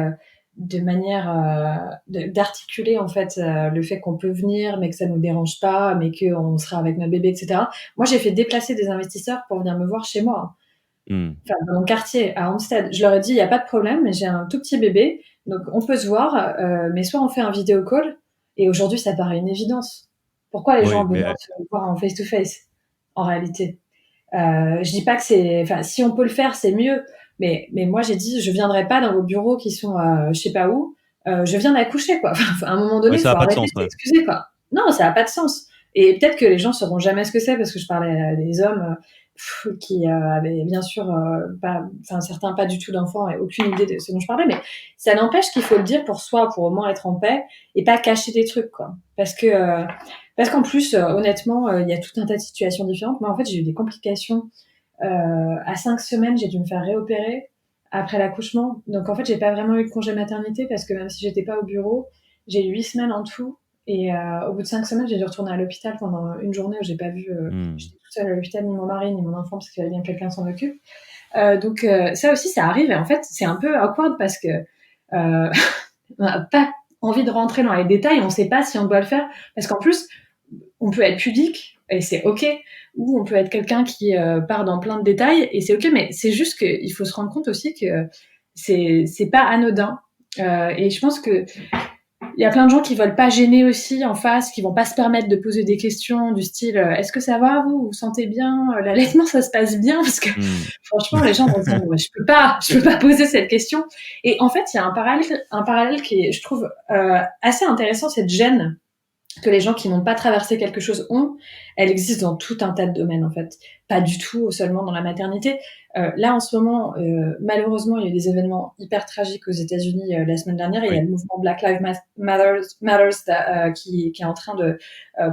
de manière d'articuler en fait le fait qu'on peut venir, mais que ça nous dérange pas, mais qu'on sera avec notre bébé, etc. Moi, j'ai fait déplacer des investisseurs pour venir me voir chez moi, Mmh. enfin dans mon quartier à Hampstead. Je leur ai dit, il y a pas de problème, mais j'ai un tout petit bébé, donc on peut se voir, mais soit on fait un vidéo call. Et aujourd'hui, ça paraît une évidence. Pourquoi les gens Oui, ont mais besoin de se voir en face to face, en réalité? Je dis pas que c'est, enfin, si on peut le faire, c'est mieux. Mais moi, j'ai dit, je viendrai pas dans vos bureaux qui sont, je sais pas où. Je viens d'accoucher, quoi. Enfin, à un moment ouais, donné, il ça a faut pas de arrêter sens, de ouais. s'excuser, quoi. Non, ça a pas de sens. Et peut-être que les gens sauront jamais ce que c'est parce que je parlais à des hommes qui avaient bien sûr pas, enfin certains pas du tout d'enfants et aucune idée de ce dont je parlais. Mais ça n'empêche qu'il faut le dire pour soi, pour au moins être en paix et pas cacher des trucs, quoi. Parce qu'en plus, honnêtement, il y a tout un tas de situations différentes. Moi, en fait, j'ai eu des complications à 5 semaines, j'ai dû me faire réopérer après l'accouchement. Donc en fait, j'ai pas vraiment eu de congé maternité parce que même si j'étais pas au bureau, j'ai eu 8 semaines en tout. Et au bout de 5 semaines, j'ai dû retourner à l'hôpital pendant une journée où j'ai pas vu. Mmh. J'étais toute seule à l'hôpital, ni mon mari, ni mon enfant, parce qu'il fallait bien que quelqu'un s'en occupe. Donc ça aussi, ça arrive. Et en fait, c'est un peu awkward parce que on n'a pas envie de rentrer dans les détails. On sait pas si on doit le faire parce qu'en plus, on peut être pudique et c'est ok, ou on peut être quelqu'un qui part dans plein de détails et c'est ok, mais c'est juste qu'il faut se rendre compte aussi que c'est pas anodin. Et je pense que il y a plein de gens qui veulent pas gêner aussi en face, qui vont pas se permettre de poser des questions du style est-ce que ça va, vous vous sentez bien, l'allaitement ça se passe bien, parce que Mmh. franchement les gens vont se dire ouais, je peux pas poser cette question. Et en fait il y a un parallèle qui est, je trouve assez intéressant, cette gêne que les gens qui n'ont pas traversé quelque chose ont, elle existe dans tout un tas de domaines en fait, pas du tout seulement dans la maternité. Là en ce moment, malheureusement, il y a eu des événements hyper tragiques aux États-Unis la semaine dernière. Et il y a Oui. le mouvement Black Lives Matters qui est en train de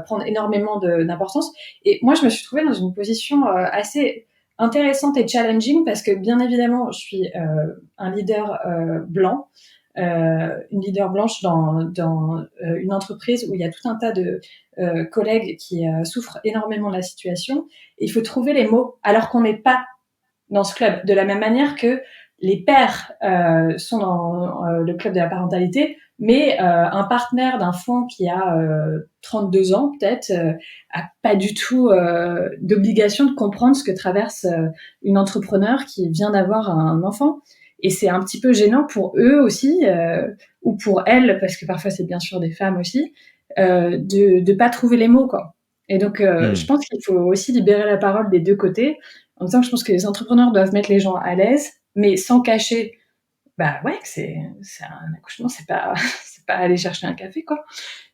prendre énormément d'importance. Et moi, je me suis trouvée dans une position assez intéressante et challenging parce que bien évidemment, je suis un leader blanc, une leader blanche dans une entreprise où il y a tout un tas de collègues qui souffrent énormément de la situation. Et il faut trouver les mots alors qu'on n'est pas dans ce club. De la même manière que les pères sont dans le club de la parentalité, mais un partenaire d'un fonds qui a 32 ans peut-être a pas du tout d'obligation de comprendre ce que traverse une entrepreneur qui vient d'avoir un enfant. Et c'est un petit peu gênant pour eux aussi, ou pour elles, parce que parfois c'est bien sûr des femmes aussi, de pas trouver les mots, quoi. Et donc, je pense qu'il faut aussi libérer la parole des deux côtés. En même temps, je pense que les entrepreneurs doivent mettre les gens à l'aise, mais sans cacher, bah ouais, que c'est un accouchement, c'est pas, c'est pas aller chercher un café, quoi.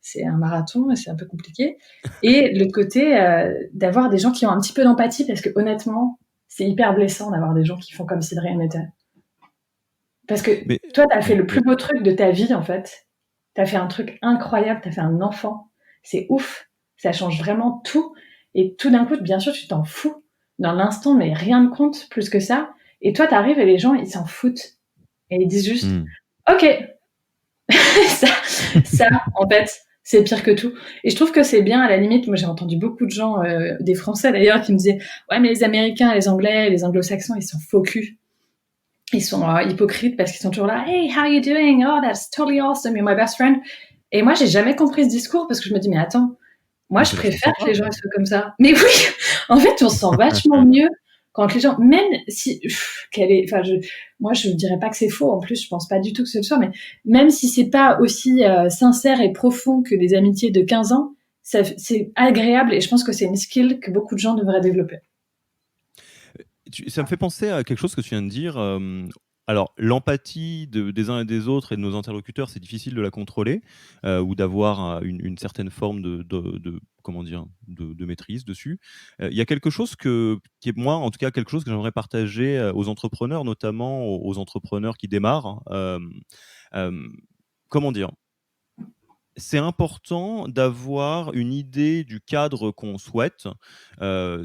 C'est un marathon et c'est un peu compliqué. Et de l'autre côté, d'avoir des gens qui ont un petit peu d'empathie, parce que honnêtement, c'est hyper blessant d'avoir des gens qui font comme si de rien n'était. Parce que Mais toi, tu as fait oui, le plus oui. beau truc de ta vie, en fait. Tu as fait un truc incroyable, tu as fait un enfant. C'est ouf. Ça change vraiment tout. Et tout d'un coup, bien sûr, tu t'en fous dans l'instant, mais rien ne compte plus que ça. Et toi, tu arrives et les gens, ils s'en foutent. Et ils disent juste, Mmh. OK, ça, ça, en fait, c'est pire que tout. Et je trouve que c'est bien, à la limite, moi j'ai entendu beaucoup de gens, des Français d'ailleurs, qui me disaient, ouais, mais les Américains, les Anglais, les Anglo-Saxons, ils sont faux cul. Ils sont hypocrites parce qu'ils sont toujours là, hey, how are you doing? Oh, that's totally awesome, you're my best friend. Et moi, j'ai jamais compris ce discours parce que je me dis, mais attends, moi, Mais je c'est vachement préfère que sympa. les gens ils soient comme ça. Mais oui, en fait, on se sent vachement mieux quand les gens, même si, enfin, moi, je ne dirais pas que c'est faux. En plus, je pense pas du tout que ce soit, mais même si c'est pas aussi sincère et profond que des amitiés de 15 ans, c'est agréable et je pense que c'est une skill que beaucoup de gens devraient développer. Ça me fait penser à quelque chose que tu viens de dire. Alors, l'empathie des uns et des autres et de nos interlocuteurs, c'est difficile de la contrôler ou d'avoir une certaine forme comment dire, de maîtrise dessus. Il y a quelque chose qui est, moi, en tout cas, quelque chose que j'aimerais partager aux entrepreneurs, notamment aux entrepreneurs qui démarrent. Euh, Comment dire? C'est important d'avoir une idée du cadre qu'on souhaite,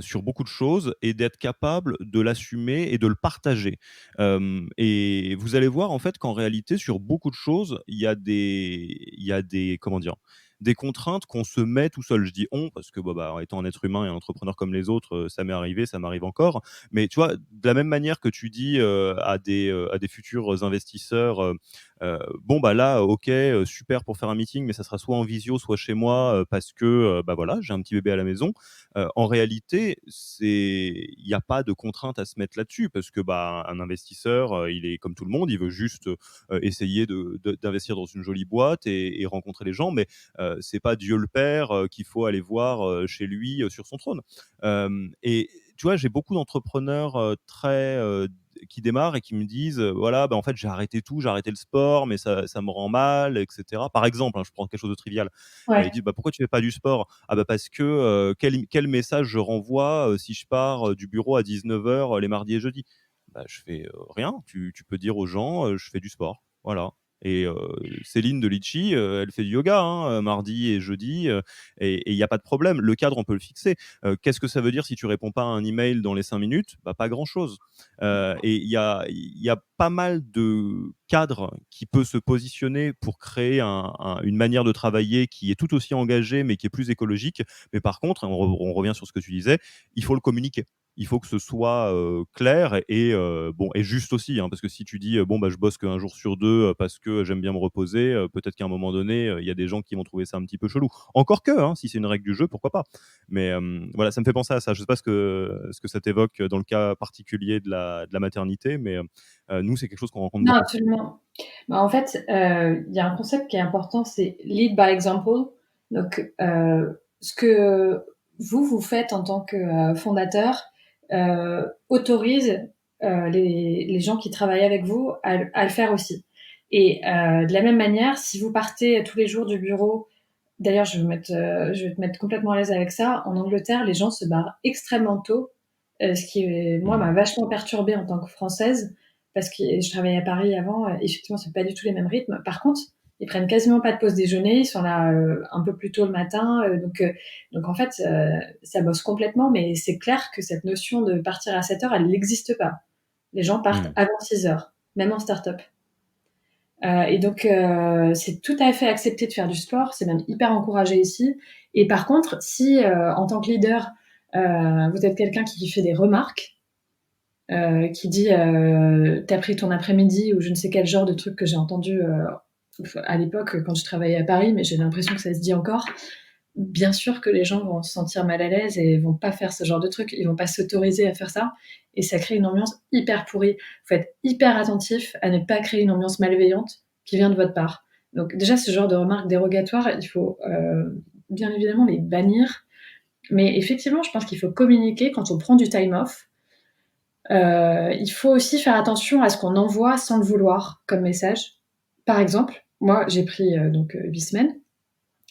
sur beaucoup de choses et d'être capable de l'assumer et de le partager. Et vous allez voir en fait qu'en réalité sur beaucoup de choses, il y a des comment dire? Des contraintes qu'on se met tout seul. Je dis «on» parce que, bah, étant un être humain et un entrepreneur comme les autres, ça m'est arrivé, ça m'arrive encore. Mais tu vois, de la même manière que tu dis, à des futurs investisseurs, bon bah là, OK, super pour faire un meeting, mais ça sera soit en visio, soit chez moi, parce que, bah voilà, j'ai un petit bébé à la maison. En réalité, il y a pas de contrainte à se mettre là-dessus parce que, bah, un investisseur, il est comme tout le monde, il veut juste, essayer d'investir dans une jolie boîte et rencontrer les gens, mais c'est pas Dieu le Père, qu'il faut aller voir, chez lui, sur son trône. Et tu vois, j'ai beaucoup d'entrepreneurs, très, qui démarrent et qui me disent, voilà, bah, en fait, j'ai arrêté tout, j'ai arrêté le sport, mais ça me rend mal, et cetera. Par exemple, hein, je prends quelque chose de trivial. Ils Ouais. disent: «Bah, pourquoi tu fais pas du sport?» «Ah bah, parce que, quel message je renvoie, si je pars, du bureau à 19h les mardis et jeudis?» Bah, je fais: «Rien, tu peux dire aux gens, je fais du sport». Voilà. Et Céline de Litchi, elle fait du yoga, hein, mardi et jeudi, et il y a pas de problème. Le cadre, on peut le fixer. Qu'est-ce que ça veut dire si tu réponds pas à un email dans les 5 minutes? Bah, pas grand-chose. Et il y a pas mal de cadres qui peut se positionner pour créer une manière de travailler qui est tout aussi engagée, mais qui est plus écologique. Mais par contre, on revient sur ce que tu disais, il faut le communiquer. Il faut que ce soit clair et bon et juste aussi, hein, parce que si tu dis bon bah je bosse qu'un jour sur deux parce que j'aime bien me reposer, peut-être qu'à un moment donné, il y a des gens qui vont trouver ça un petit peu chelou. Encore que, hein, si c'est une règle du jeu, pourquoi pas. Mais voilà, ça me fait penser à ça. Je sais pas ce que ça t'évoque dans le cas particulier de la maternité, mais nous, c'est quelque chose qu'on rencontre Non, beaucoup. absolument. Bah, en fait, il y a un concept qui est important, c'est lead by example. Donc, ce que vous faites en tant que fondateur autorise les gens qui travaillent avec vous à le faire aussi. Et de la même manière, si vous partez tous les jours du bureau, d'ailleurs, je vais te mettre complètement à l'aise avec ça. En Angleterre, les gens se barrent extrêmement tôt, ce qui, moi, m'a Mmh. vachement perturbée en tant que Française, parce que je travaillais à Paris avant. Effectivement, c'est pas du tout les mêmes rythmes. Par contre, ils prennent quasiment pas de pause déjeuner. Ils sont là un peu plus tôt le matin. Donc en fait, ça bosse complètement. Mais c'est clair que cette notion de partir à 7 heures, elle n'existe pas. Les gens partent Mmh. avant 6 heures, même en start-up. Et donc, c'est tout à fait accepté de faire du sport, c'est même hyper encouragé ici. Et par contre, si en tant que leader, vous êtes quelqu'un qui fait des remarques, qui dit t'as pris ton après-midi ou je ne sais quel genre de truc que j'ai entendu à l'époque quand je travaillais à Paris, mais j'ai l'impression que ça se dit encore. Bien sûr que les gens vont se sentir mal à l'aise et vont pas faire ce genre de truc, ils vont pas s'autoriser à faire ça, et ça crée une ambiance hyper pourrie. Faut être hyper attentif à ne pas créer une ambiance malveillante qui vient de votre part. Donc déjà, ce genre de remarques dérogatoires, il faut bien évidemment les bannir, mais effectivement, je pense qu'il faut communiquer quand on prend du time off. Il faut aussi faire attention à ce qu'on envoie sans le vouloir comme message. Par exemple, moi, j'ai pris donc 8 semaines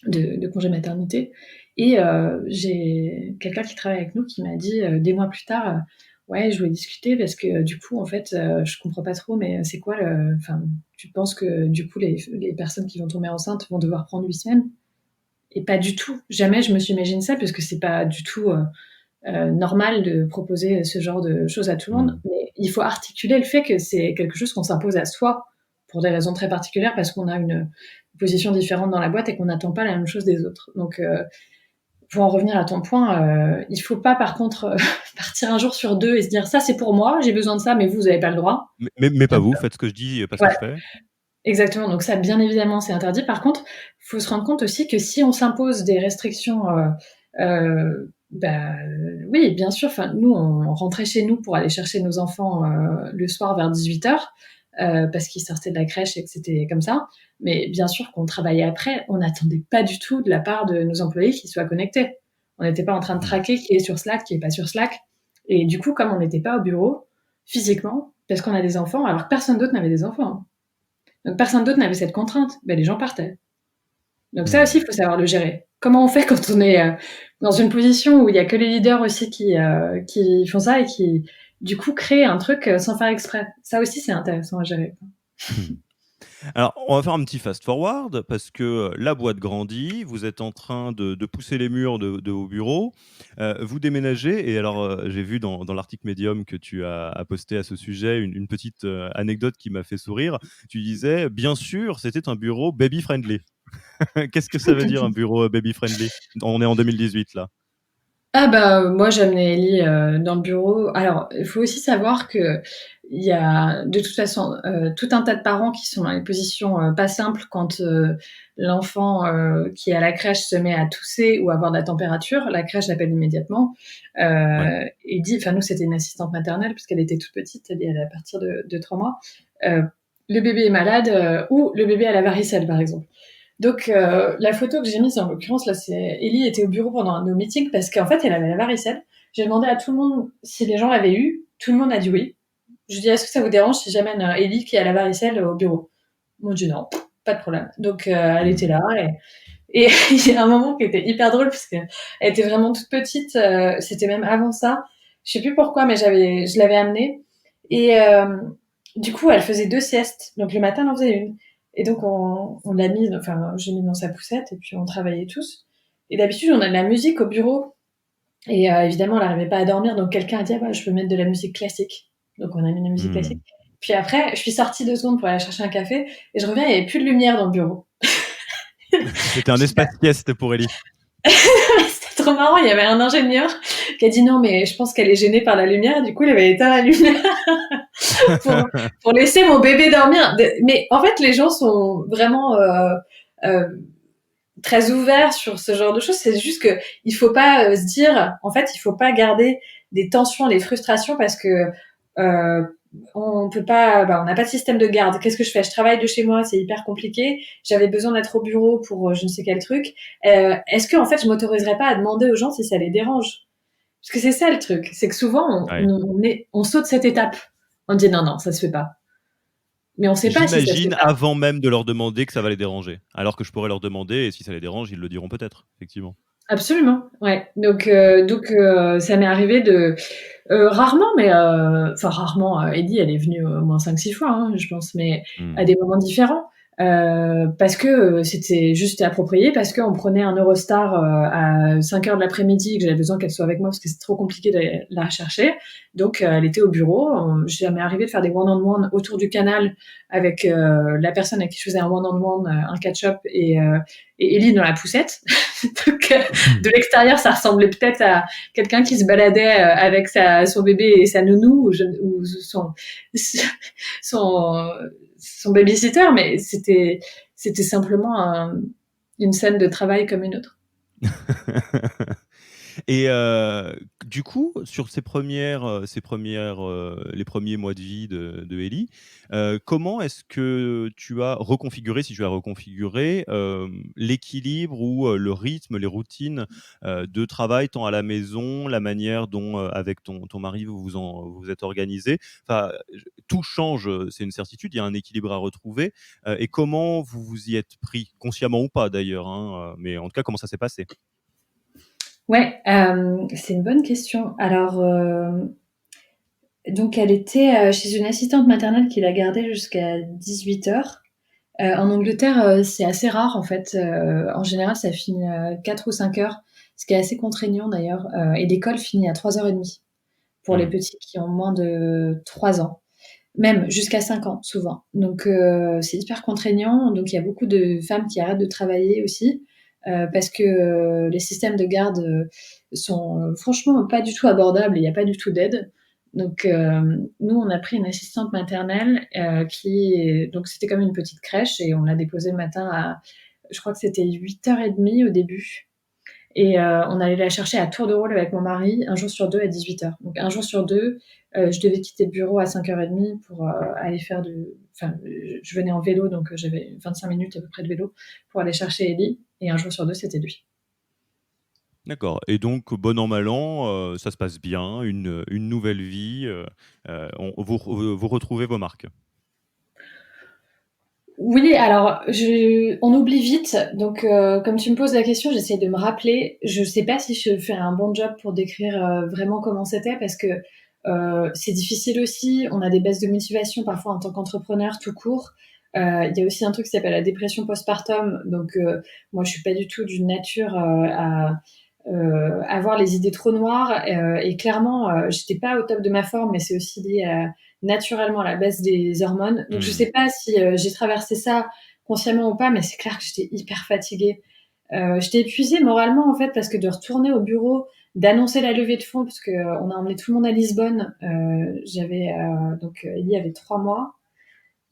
de congé maternité, et j'ai quelqu'un qui travaille avec nous qui m'a dit des mois plus tard, ouais, je voulais discuter parce que du coup, en fait, je comprends pas trop, mais c'est quoi le... Enfin, tu penses que du coup, les personnes qui vont tomber enceintes vont devoir prendre 8 semaines? Et pas du tout. Jamais je me suis imaginé ça, parce que c'est pas du tout normal de proposer ce genre de choses à tout le monde. Mmh. Mais il faut articuler le fait que c'est quelque chose qu'on s'impose à soi pour des raisons très particulières, parce qu'on a une position différente dans la boîte et qu'on n'attend pas la même chose des autres. Donc, pour en revenir à ton point, il faut pas, par contre, partir un jour sur deux et se dire ça c'est pour moi, j'ai besoin de ça, mais vous avez pas le droit. Mais pas vous, faites ce que je dis et pas ce que Ouais, je fais. exactement. Donc ça, bien évidemment, c'est interdit. Par contre, il faut se rendre compte aussi que si on s'impose des restrictions, bah, oui, bien sûr. Enfin, nous, on rentrait chez nous pour aller chercher nos enfants le soir vers 18h, parce qu'ils sortaient de la crèche et que c'était comme ça. Mais bien sûr qu'on travaillait après, on n'attendait pas du tout de la part de nos employés qu'ils soient connectés. On n'était pas en train de Mmh. traquer qui est sur Slack, qui est pas sur Slack. Et du coup, comme on n'était pas au bureau physiquement, parce qu'on a des enfants, alors que personne d'autre n'avait des enfants, hein. Donc personne d'autre n'avait cette contrainte, ben, les gens partaient. Donc ça aussi, Mmh. il faut savoir le gérer. Comment on fait quand on est dans une position où il y a que les leaders aussi qui font ça et qui, du coup, créent un truc sans faire exprès. Ça aussi, c'est intéressant à gérer. Alors, on va faire un petit fast forward parce que la boîte grandit, vous êtes en train de pousser les murs de vos bureaux, vous déménagez et alors j'ai vu dans l'article Medium que tu as posté à ce sujet une petite anecdote qui m'a fait sourire. Tu disais, bien sûr, c'était un bureau baby friendly. Qu'est-ce que ça veut dire un bureau baby friendly? On est en 2018 là. Ah bah moi j'ai amené Ellie dans le bureau. Alors il faut aussi savoir que il y a de toute façon tout un tas de parents qui sont dans des positions pas simples quand l'enfant qui est à la crèche se met à tousser ou avoir de la température. La crèche l'appelle immédiatement Ouais. et dit, enfin nous c'était une assistante maternelle puisqu'elle était toute petite, elle est à partir de 3 mois. Euh, le bébé est malade ou le bébé a la varicelle par exemple. Donc, la photo que j'ai mise, en l'occurrence, là, c'est Ellie était au bureau pendant nos meetings parce qu'en fait, elle avait la varicelle. J'ai demandé à tout le monde si les gens l'avaient eu. Tout le monde a dit oui. Je dis, est-ce que ça vous dérange si j'amène Ellie qui a la varicelle au bureau? Ils m'ont dit non, pas de problème. Donc, elle était Mmh. là. Et il y a un moment qui était hyper drôle parce qu'elle était vraiment toute petite. C'était même avant ça. Je sais plus pourquoi, mais je l'avais amenée. Et du coup, elle faisait 2 siestes. Donc le matin, elle en faisait une. Et donc on l'a mise, enfin j'ai mis dans sa poussette et puis on travaillait tous. Et d'habitude, on a de la musique au bureau. Et évidemment, elle n'arrivait pas à dormir. Donc quelqu'un a dit, ah bah, je peux mettre de la musique classique. Donc on a mis de la musique Mmh. classique. Puis après, je suis sortie 2 secondes pour aller chercher un café. Et je reviens, il n'y avait plus de lumière dans le bureau. C'était un espace sieste pour Ellie. C'était trop marrant, il y avait un ingénieur qui a dit non, mais je pense qu'elle est gênée par la lumière, du coup il avait éteint la lumière pour, pour laisser mon bébé dormir. Mais en fait, les gens sont vraiment euh, très ouverts sur ce genre de choses. C'est juste que il faut pas se dire, en fait, il faut pas garder des tensions, des frustrations parce que euh, on peut pas, bah, on n'a pas de système de garde. Qu'est-ce que je fais? Je travaille de chez moi, c'est hyper compliqué. J'avais besoin d'être au bureau pour je ne sais quel truc. Est-ce que en fait, je m'autoriserais pas à demander aux gens si ça les dérange? Parce que c'est ça le truc, c'est que souvent Ouais. on saute cette étape. On dit non, non, ça se fait pas. Mais on sait pas si ça se fait J'imagine pas. avant même de leur demander que ça va les déranger. Alors que je pourrais leur demander et si ça les dérange, ils le diront peut-être, effectivement. Absolument, ouais. Donc ça m'est arrivé de rarement, mais enfin rarement. Eddie, elle est venue au moins 5-6 fois, hein, je pense, mais à Mmh. des moments différents. parce que c'était juste approprié, parce qu'on prenait un Eurostar à 5 heures de l'après-midi, que j'avais besoin qu'elle soit avec moi parce que c'est trop compliqué de la rechercher. Donc elle était au bureau. Ça m'est arrivé de faire des one-on-one autour du canal avec la personne avec qui je faisais un one-on-one, un catch-up, et Ellie dans la poussette. Donc de l'extérieur, ça ressemblait peut-être à quelqu'un qui se baladait avec son bébé et sa nounou, ou son, son babysitter, mais c'était simplement une scène de travail comme une autre. Et du coup, sur les premiers mois de vie de Ellie, comment est-ce que tu as reconfiguré, si tu as reconfiguré, l'équilibre ou le rythme, les routines, de travail tant à la maison, la manière dont, avec ton mari, vous êtes organisés? Enfin, tout change, c'est une certitude, il y a un équilibre à retrouver, et comment vous vous y êtes pris? Consciemment ou pas d'ailleurs, hein, mais en tout cas, comment ça s'est passé? Ouais, c'est une bonne question. Alors, donc elle était chez une assistante maternelle qui la gardait jusqu'à 18 heures. En Angleterre, c'est assez rare en fait. En général, ça finit à 4 ou 5 heures, ce qui est assez contraignant d'ailleurs. Et l'école finit à 3h30 pour les Mmh. petits qui ont moins de 3 ans. Même jusqu'à 5 ans, souvent. Donc, c'est hyper contraignant. Donc, il y a beaucoup de femmes qui arrêtent de travailler aussi, parce que les systèmes de garde sont franchement pas du tout abordables et il n'y a pas du tout d'aide. Donc, nous, on a pris une assistante maternelle donc c'était comme une petite crèche et on l'a déposée le matin je crois que c'était 8h30 au début. Et on allait la chercher à tour de rôle avec mon mari, un jour sur deux à 18 heures. Donc un jour sur deux, je devais quitter le bureau à 5h30 pour aller faire Enfin, je venais en vélo, donc j'avais 25 minutes à peu près de vélo pour aller chercher Ellie. Et un jour sur deux, c'était lui. D'accord, et donc bon an mal an, ça se passe bien, une nouvelle vie, vous retrouvez vos marques? Oui, alors on oublie vite. Donc, comme tu me poses la question, j'essaie de me rappeler. Je sais pas si je fais un bon job pour décrire vraiment comment c'était, parce que c'est difficile aussi. On a des baisses de motivation parfois en tant qu'entrepreneur tout court. Il y a aussi un truc qui s'appelle la dépression postpartum. Donc, moi, je suis pas du tout d'une nature à avoir les idées trop noires. Et clairement, j'étais pas au top de ma forme, mais c'est aussi lié naturellement à la baisse des hormones. Donc je Mmh. sais pas si j'ai traversé ça consciemment ou pas, mais c'est clair que j'étais hyper fatiguée. J'étais épuisée moralement en fait, parce que de retourner au bureau, d'annoncer la levée de fonds, parce que on a emmené tout le monde à Lisbonne. Il y avait 3 mois.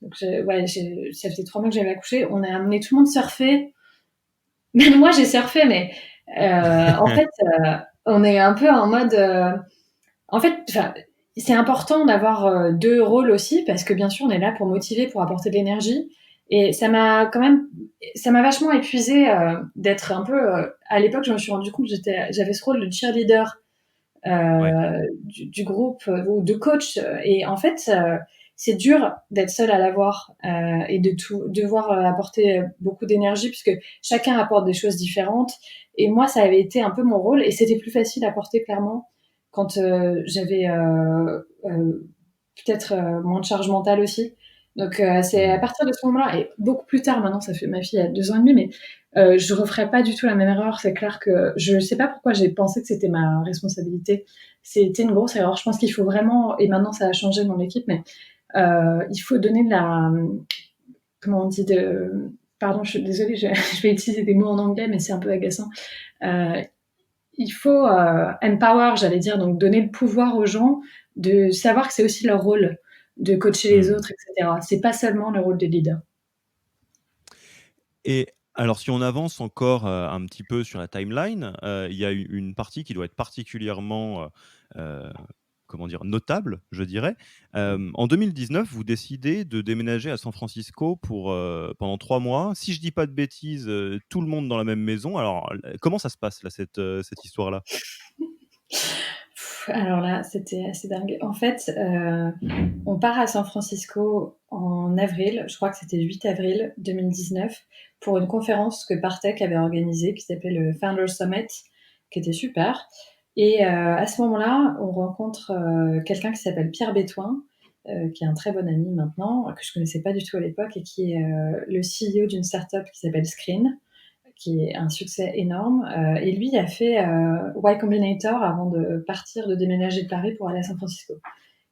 Donc ça faisait 3 mois que j'avais accouché. On a amené tout le monde surfer. Même moi j'ai surfé, mais en fait on est un peu en mode en fait, enfin, c'est important d'avoir deux rôles aussi, parce que bien sûr, on est là pour motiver, pour apporter de l'énergie. Et ça m'a vachement épuisée d'être un peu. À l'époque, je me suis rendu compte que j'avais ce rôle de cheerleader Ouais. du groupe ou de coach. Et en fait, c'est dur d'être seule à l'avoir et de devoir apporter beaucoup d'énergie, puisque chacun apporte des choses différentes. Et moi, ça avait été un peu mon rôle, et c'était plus facile à porter clairement quand j'avais peut-être moins de charge mentale aussi. Donc c'est à Mmh. partir de ce moment-là, et beaucoup plus tard, maintenant ça fait ma fille a 2 ans et demi, mais je referai pas du tout la même erreur. C'est clair que je sais pas pourquoi j'ai pensé que c'était ma responsabilité. C'était une grosse erreur. Je pense qu'il faut vraiment, et maintenant ça a changé dans l'équipe, mais il faut donner de la, comment on dit, pardon, je suis désolée, je vais utiliser des mots en anglais, mais c'est un peu agaçant. Euh, il faut empower, j'allais dire, donc donner le pouvoir aux gens de savoir que c'est aussi leur rôle de coacher les Mmh. autres, etc. C'est pas seulement le rôle des leaders. Et alors, si on avance encore, un petit peu sur la timeline, il y a une partie qui doit être particulièrement, heu, comment dire? Notable, je dirais. En 2019, vous décidez de déménager à San Francisco pendant 3 mois. Si je dis pas de bêtises, tout le monde dans la même maison. Alors, comment ça se passe là, cette histoire-là? Alors là, c'était assez dingue. En fait, on part à San Francisco en avril, je crois que c'était le 8 avril 2019, pour une conférence que Partech avait organisée qui s'appelait le Founders Summit, qui était super. Et à ce moment-là, on rencontre quelqu'un qui s'appelle Pierre Bétouin, qui est un très bon ami maintenant, que je connaissais pas du tout à l'époque et qui est le CEO d'une startup qui s'appelle Screen, qui est un succès énorme. Et lui a fait Y Combinator avant de partir, de déménager de Paris pour aller à San Francisco.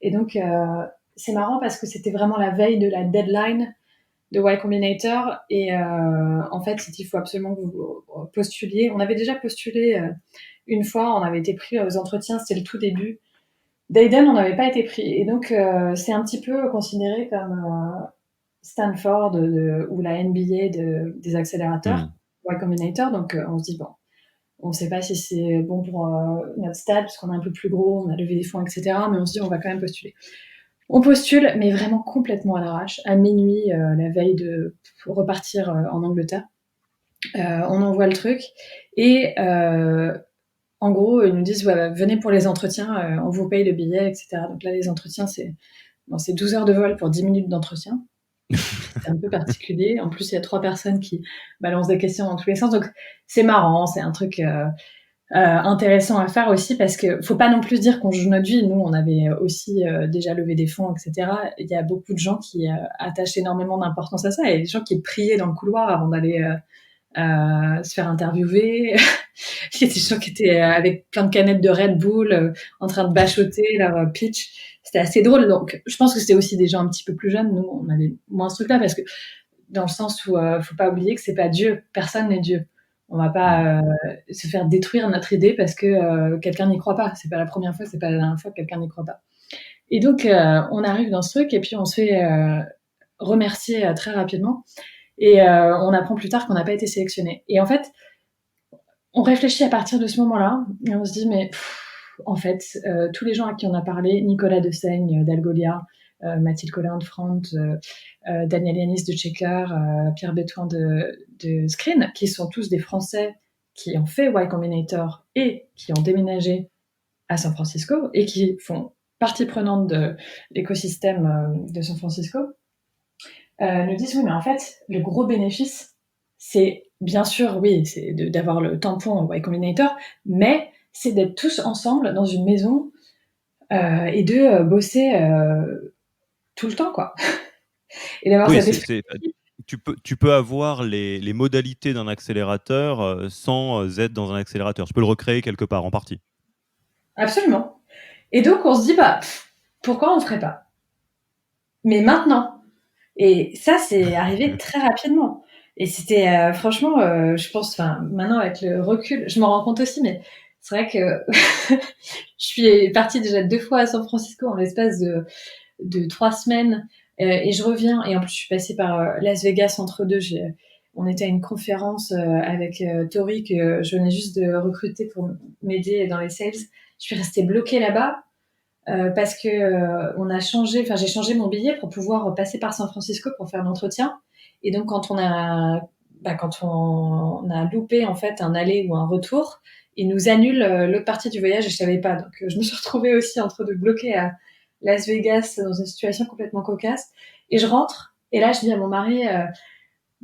Et donc, c'est marrant parce que c'était vraiment la veille de la deadline de Y Combinator. Et en fait, il faut absolument que vous postuliez. On avait déjà postulé une fois, on avait été pris aux entretiens, c'était le tout début. Dayton, on n'avait pas été pris. Et donc, c'est un petit peu considéré comme Stanford ou la NBA des accélérateurs, Y Combinator. Donc, on se dit, bon, on ne sait pas si c'est bon pour notre stade, parce qu'on est un peu plus gros, on a levé des fonds, etc. Mais on se dit, on va quand même postuler. On postule, mais vraiment complètement à l'arrache, à minuit, la veille de repartir en Angleterre. On envoie le truc. Et en gros, ils nous disent, ouais, venez pour les entretiens, on vous paye le billet, etc. Donc là, les entretiens, c'est 12 heures de vol pour 10 minutes d'entretien. C'est un peu particulier. En plus, il y a 3 personnes qui balancent des questions dans tous les sens. Donc, c'est marrant. C'est un truc intéressant à faire aussi parce que faut pas non plus dire qu'on joue notre vie. Nous, on avait aussi déjà levé des fonds, etc. Il y a beaucoup de gens qui attachent énormément d'importance à ça. Il y a des gens qui priaient dans le couloir avant d'aller se faire interviewer. Il y a des gens qui étaient avec plein de canettes de Red Bull en train de bachoter leur pitch. C'était assez drôle. Donc, je pense que c'était aussi des gens un petit peu plus jeunes. Nous, on avait moins ce truc-là parce que dans le sens où faut pas oublier que c'est pas Dieu. Personne n'est Dieu. On va pas se faire détruire notre idée parce que quelqu'un n'y croit pas. C'est pas la première fois, c'est pas la dernière fois que quelqu'un n'y croit pas. Et donc, on arrive dans ce truc et puis on se fait remercier très rapidement. Et on apprend plus tard qu'on n'a pas été sélectionné. Et en fait, on réfléchit à partir de ce moment-là et on se dit, mais en fait, tous les gens à qui on a parlé, Nicolas Dessaigne d'Algolia, Mathilde Collin de Front, Daniel Yanis de Checker, Pierre Bétouin de Screen, qui sont tous des Français qui ont fait Y Combinator et qui ont déménagé à San Francisco et qui font partie prenante de l'écosystème de San Francisco, nous disent oui, mais en fait, le gros bénéfice, c'est bien sûr, oui, c'est d'avoir le tampon Y Combinator, mais c'est d'être tous ensemble dans une maison et de bosser tout le temps, quoi. Et d'avoir Oui, cette esprit. tu peux avoir les modalités d'un accélérateur sans être dans un accélérateur. Tu peux le recréer quelque part, en partie. Absolument. Et donc, on se dit, bah, pourquoi on ne ferait pas? Mais maintenant. Et ça, c'est arrivé très rapidement. Et c'était, franchement, je pense, enfin, maintenant, avec le recul, je m'en rends compte aussi, mais c'est vrai que je suis partie déjà 2 fois à San Francisco en l'espace de 3 semaines, et je reviens. Et en plus, je suis passée par Las Vegas entre deux. On était à une conférence avec Tori que je venais juste de recruter pour m'aider dans les sales. Je suis restée bloquée là-bas parce que j'ai changé mon billet pour pouvoir passer par San Francisco pour faire l'entretien. Et donc, quand on a loupé en fait un aller ou un retour, ils nous annulent l'autre partie du voyage et je savais pas. Donc, je me suis retrouvée aussi entre deux bloqués à Las Vegas dans une situation complètement cocasse. Et je rentre et là, je dis à mon mari,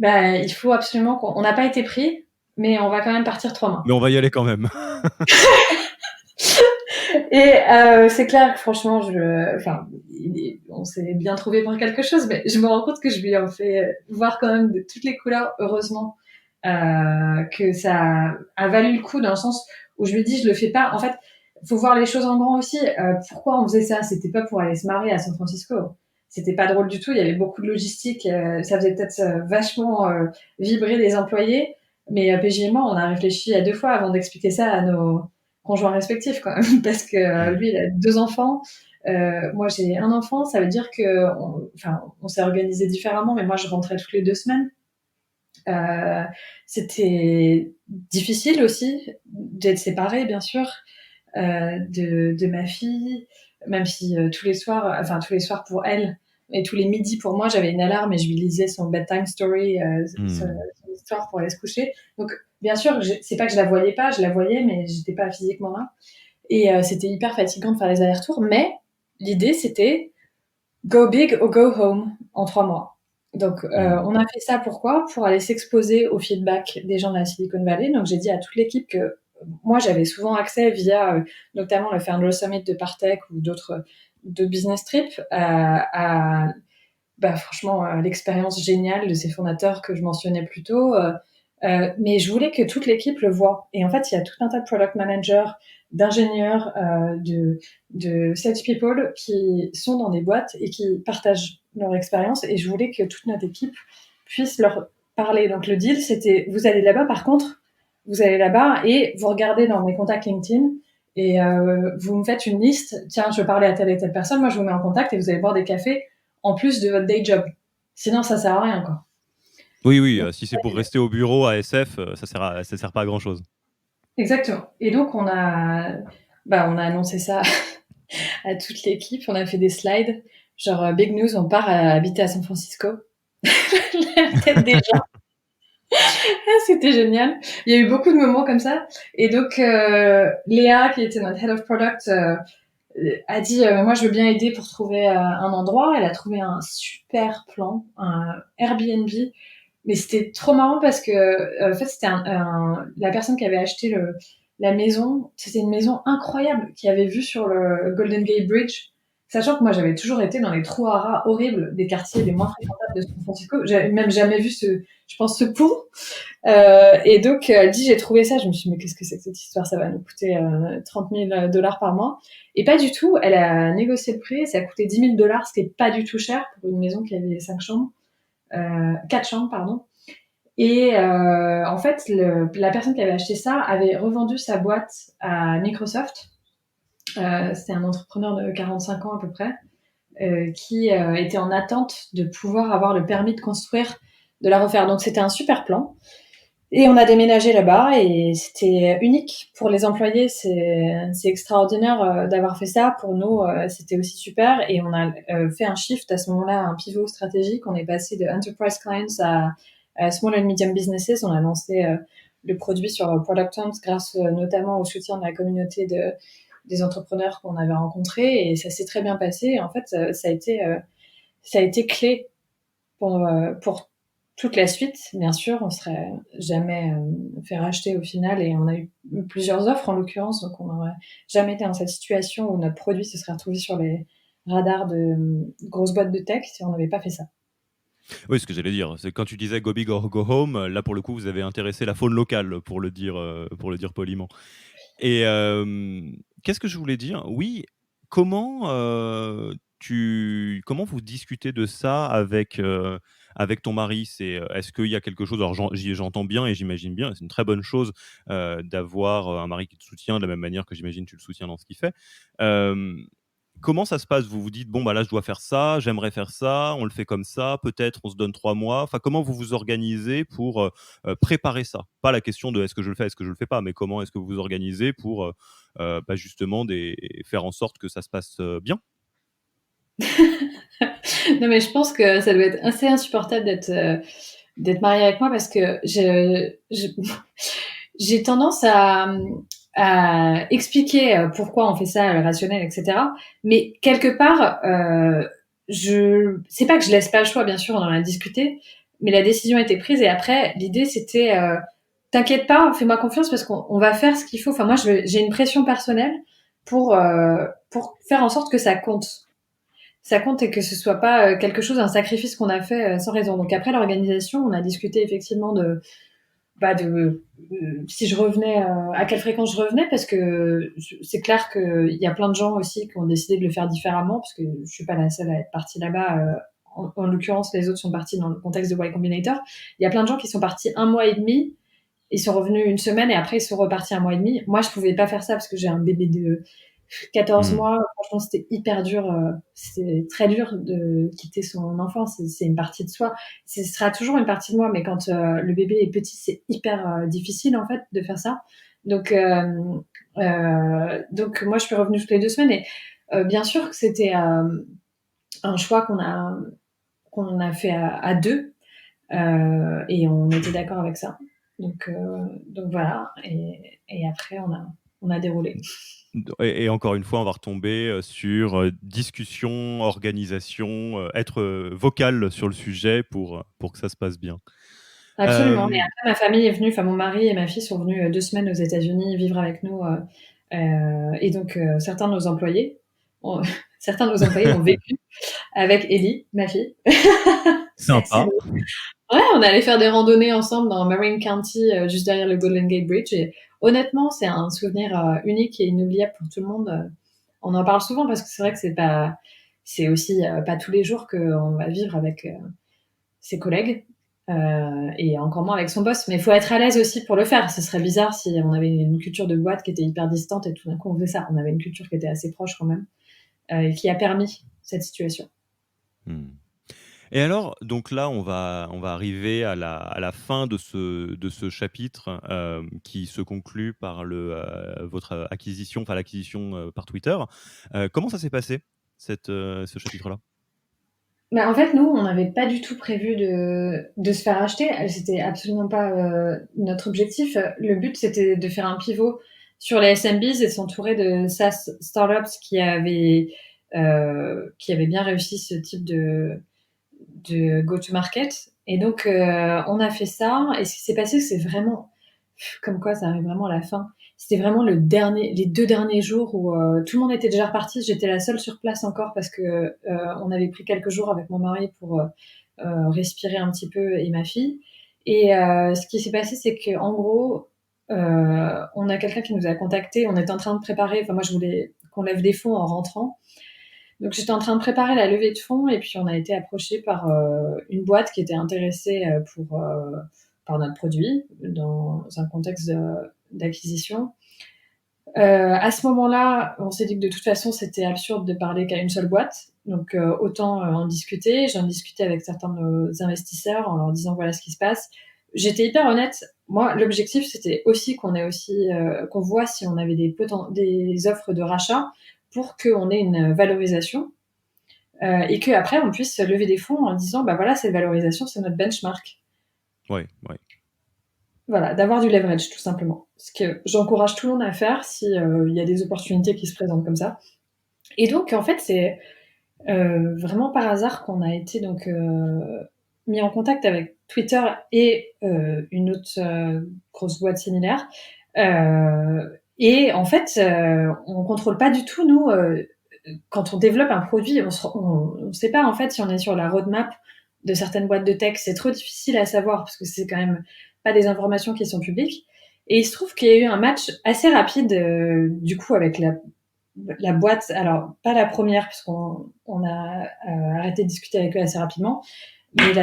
il faut absolument on n'a pas été pris, mais on va quand même partir 3 mois. Mais on va y aller quand même. Et c'est clair que franchement, on s'est bien trouvé pour quelque chose, mais je me rends compte que je lui en fais voir quand même de toutes les couleurs, heureusement, que ça a valu le coup dans le sens où je lui dis, je le fais pas. En fait, faut voir les choses en grand aussi. Pourquoi on faisait ça? C'était pas pour aller se marier à San Francisco. C'était pas drôle du tout. Il y avait beaucoup de logistique. Ça faisait peut-être vachement vibrer les employés. Mais PJ et moi, on a réfléchi à 2 fois avant d'expliquer ça à nos conjoints respectifs, quand même, parce que lui, il a 2 enfants. Moi, j'ai un enfant. Ça veut dire que, on s'est organisé différemment, mais moi, je rentrais toutes les 2 semaines. C'était difficile aussi d'être séparée, bien sûr, de ma fille, même si tous les soirs pour elle et tous les midis pour moi, j'avais une alarme et je lui lisais son bedtime story, son histoire pour aller se coucher. Donc, bien sûr, c'est pas que je la voyais pas, je la voyais, mais j'étais pas physiquement là. Et c'était hyper fatigant de faire les allers-retours, mais l'idée c'était go big or go home en 3 mois. Donc, on a fait ça pourquoi? Pour aller s'exposer au feedback des gens de la Silicon Valley. Donc, j'ai dit à toute l'équipe que moi, j'avais souvent accès via notamment le Founder Summit de Partech ou d'autres de business trips à bah, franchement, l'expérience géniale de ces fondateurs que je mentionnais plus tôt. Mais je voulais que toute l'équipe le voit. Et en fait, il y a tout un tas de product managers, d'ingénieurs, de salespeople qui sont dans des boîtes et qui partagent leur expérience. Et je voulais que toute notre équipe puisse leur parler. Donc le deal, c'était, vous allez là-bas, par contre, vous allez là-bas et vous regardez dans mes contacts LinkedIn et vous me faites une liste. Tiens, je veux parler à telle et telle personne. Moi, je vous mets en contact et vous allez boire des cafés en plus de votre day job. Sinon, ça sert à rien, quoi. Oui, oui, si c'est pour rester au bureau à SF, ça sert pas à grand-chose. Exactement. Et donc, on a annoncé ça à toute l'équipe. On a fait des slides. Genre, big news, on part habiter à San Francisco. La tête des gens. Ah, c'était génial. Il y a eu beaucoup de moments comme ça. Et donc, Léa, qui était notre head of product, a dit moi je veux bien aider pour trouver un endroit. Elle a trouvé un super plan, un Airbnb, mais c'était trop marrant parce que en fait c'était la personne qui avait acheté la maison, c'était une maison incroyable qui avait vue sur le Golden Gate Bridge, sachant que moi j'avais toujours été dans les trous à rats horribles des quartiers les moins fréquentables de San Francisco. J'avais même jamais vu je pense ce pont. Et donc, elle dit, j'ai trouvé ça. Je me suis dit, mais qu'est-ce que c'est que cette histoire? Ça va nous coûter 30 000 dollars par mois. Et pas du tout. Elle a négocié le prix. Ça a coûté 10 000 dollars, ce qui est pas du tout cher pour une maison qui avait 5 chambres, 4 chambres, pardon. Et en fait, la personne qui avait acheté ça avait revendu sa boîte à Microsoft. C'était un entrepreneur de 45 ans à peu près, qui était en attente de pouvoir avoir le permis de construire, de la refaire. Donc, c'était un super plan. Et on a déménagé là-bas et c'était unique pour les employés. C'est extraordinaire d'avoir fait ça. Pour nous, c'était aussi super. Et on a fait un shift à ce moment-là, un pivot stratégique. On est passé de enterprise clients à small and medium businesses. On a lancé le produit sur Product Hunt grâce notamment au soutien de la communauté des entrepreneurs qu'on avait rencontrés. Et ça s'est très bien passé. Et en fait, ça a été clé pour toute la suite. Bien sûr, on serait jamais fait racheter au final et on a eu plusieurs offres en l'occurrence, donc on n'aurait jamais été dans cette situation où notre produit se serait retrouvé sur les radars de grosses boîtes de tech si on n'avait pas fait ça. Oui, ce que j'allais dire, c'est quand tu disais go big or go home, là pour le coup, vous avez intéressé la faune locale, pour le dire poliment. Et qu'est-ce que je voulais dire? Oui, comment vous discutez de ça avec ton mari? Est-ce qu'il y a quelque chose, alors j'entends bien et j'imagine bien, c'est une très bonne chose, d'avoir, un mari qui te soutient de la même manière que j'imagine tu le soutiens dans ce qu'il fait. Hem, Comment ça se passe? Vous vous dites: «Bon, bah, là, je dois faire ça, j'aimerais faire ça, on le fait comme ça, peut-être on se donne 3 mois». Enfin, comment vous vous organisez pour, préparer ça? Pas la question de: «Est-ce que je le fais? Est-ce que je le fais pas?» mais comment est-ce que vous vous organisez pour, bah, justement faire en sorte que ça se passe, bien? Non mais je pense que ça doit être assez insupportable d'être marié avec moi parce que j'ai tendance à expliquer pourquoi on fait ça, le rationnel, etc. Mais quelque part, c'est pas que je laisse pas le choix, bien sûr, on en a discuté, mais la décision a été prise et après, l'idée c'était, t'inquiète pas, fais-moi confiance parce qu'on va faire ce qu'il faut. Enfin, moi, j'ai une pression personnelle pour faire en sorte que ça compte et que ce soit pas quelque chose, un sacrifice qu'on a fait sans raison. Donc après l'organisation, on a discuté effectivement si je revenais, à quelle fréquence je revenais, parce que c'est clair qu'il y a plein de gens aussi qui ont décidé de le faire différemment, parce que je suis pas la seule à être partie là-bas. En l'occurrence, les autres sont partis dans le contexte de Y Combinator. Il y a plein de gens qui sont partis 1 mois et demi, ils sont revenus une semaine et après ils sont repartis 1 mois et demi. Moi, je pouvais pas faire ça parce que j'ai un bébé de 14 Mmh. mois. Franchement, c'était hyper dur. C'est très dur de quitter son enfant. C'est une partie de soi. Ce sera toujours une partie de moi, mais quand le bébé est petit, c'est hyper difficile en fait de faire ça. Donc, donc moi, je suis revenue toutes les 2 semaines et bien sûr que c'était un choix qu'on a fait à deux et on était d'accord avec ça. Donc voilà. Et après, on a déroulé. Et encore une fois, on va retomber, sur, discussion, organisation, être, vocal sur le sujet pour que ça se passe bien. Absolument. Et après, ma famille est venue, enfin mon mari et ma fille sont venus 2 semaines aux États-Unis vivre avec nous. Et donc, certains de nos employés ont vécu avec Ellie, ma fille. C'est Sympa. Ouais, on allait faire des randonnées ensemble dans Marin County, juste derrière le Golden Gate Bridge. Et honnêtement, c'est un souvenir unique et inoubliable pour tout le monde. On en parle souvent parce que c'est vrai que c'est aussi pas tous les jours qu'on va vivre avec ses collègues et encore moins avec son boss. Mais il faut être à l'aise aussi pour le faire. Ce serait bizarre si on avait une culture de boîte qui était hyper distante et tout d'un coup on faisait ça. On avait une culture qui était assez proche quand même et qui a permis cette situation. Mmh. Et alors, donc là, on va arriver à la fin de ce chapitre, qui se conclut par votre acquisition, enfin l'acquisition, par Twitter. Comment ça s'est passé ce chapitre-là? Bah, en fait, nous, on n'avait pas du tout prévu de se faire acheter. C'était absolument pas notre objectif. Le but, c'était de faire un pivot sur les SMBs et de s'entourer de SaaS startups qui avaient bien réussi ce type de go-to-market. Et donc, on a fait ça. Et ce qui s'est passé, c'est vraiment, comme quoi ça arrive vraiment à la fin. C'était vraiment les 2 derniers jours où tout le monde était déjà reparti. J'étais la seule sur place encore parce que on avait pris quelques jours avec mon mari pour respirer un petit peu et ma fille. Et ce qui s'est passé, c'est que en gros, on a quelqu'un qui nous a contacté. On était en train de préparer. Enfin, moi, je voulais qu'on lève des fonds en rentrant. Donc j'étais en train de préparer la levée de fonds et puis on a été approché par une boîte qui était intéressée par notre produit dans un contexte d'acquisition. À ce moment-là, on s'est dit que de toute façon c'était absurde de parler qu'à une seule boîte, donc autant en discuter. J'en discutais avec certains de nos investisseurs en leur disant voilà ce qui se passe. J'étais hyper honnête. Moi, l'objectif c'était aussi qu'on voit si on avait des offres de rachat pour qu'on ait une valorisation et qu'après on puisse lever des fonds en disant bah voilà cette valorisation c'est notre benchmark. Ouais, ouais. Voilà, d'avoir du leverage tout simplement. Ce que j'encourage tout le monde à faire si il y a des opportunités qui se présentent comme ça. Et donc en fait c'est vraiment par hasard qu'on a été donc mis en contact avec Twitter et une autre grosse boîte similaire. Et en fait, on contrôle pas du tout nous quand on développe un produit, on sait pas en fait si on est sur la roadmap de certaines boîtes de tech. C'est trop difficile à savoir parce que c'est quand même pas des informations qui sont publiques. Et il se trouve qu'il y a eu un match assez rapide du coup avec la boîte, alors pas la première puisqu'on a arrêté de discuter avec eux assez rapidement, mais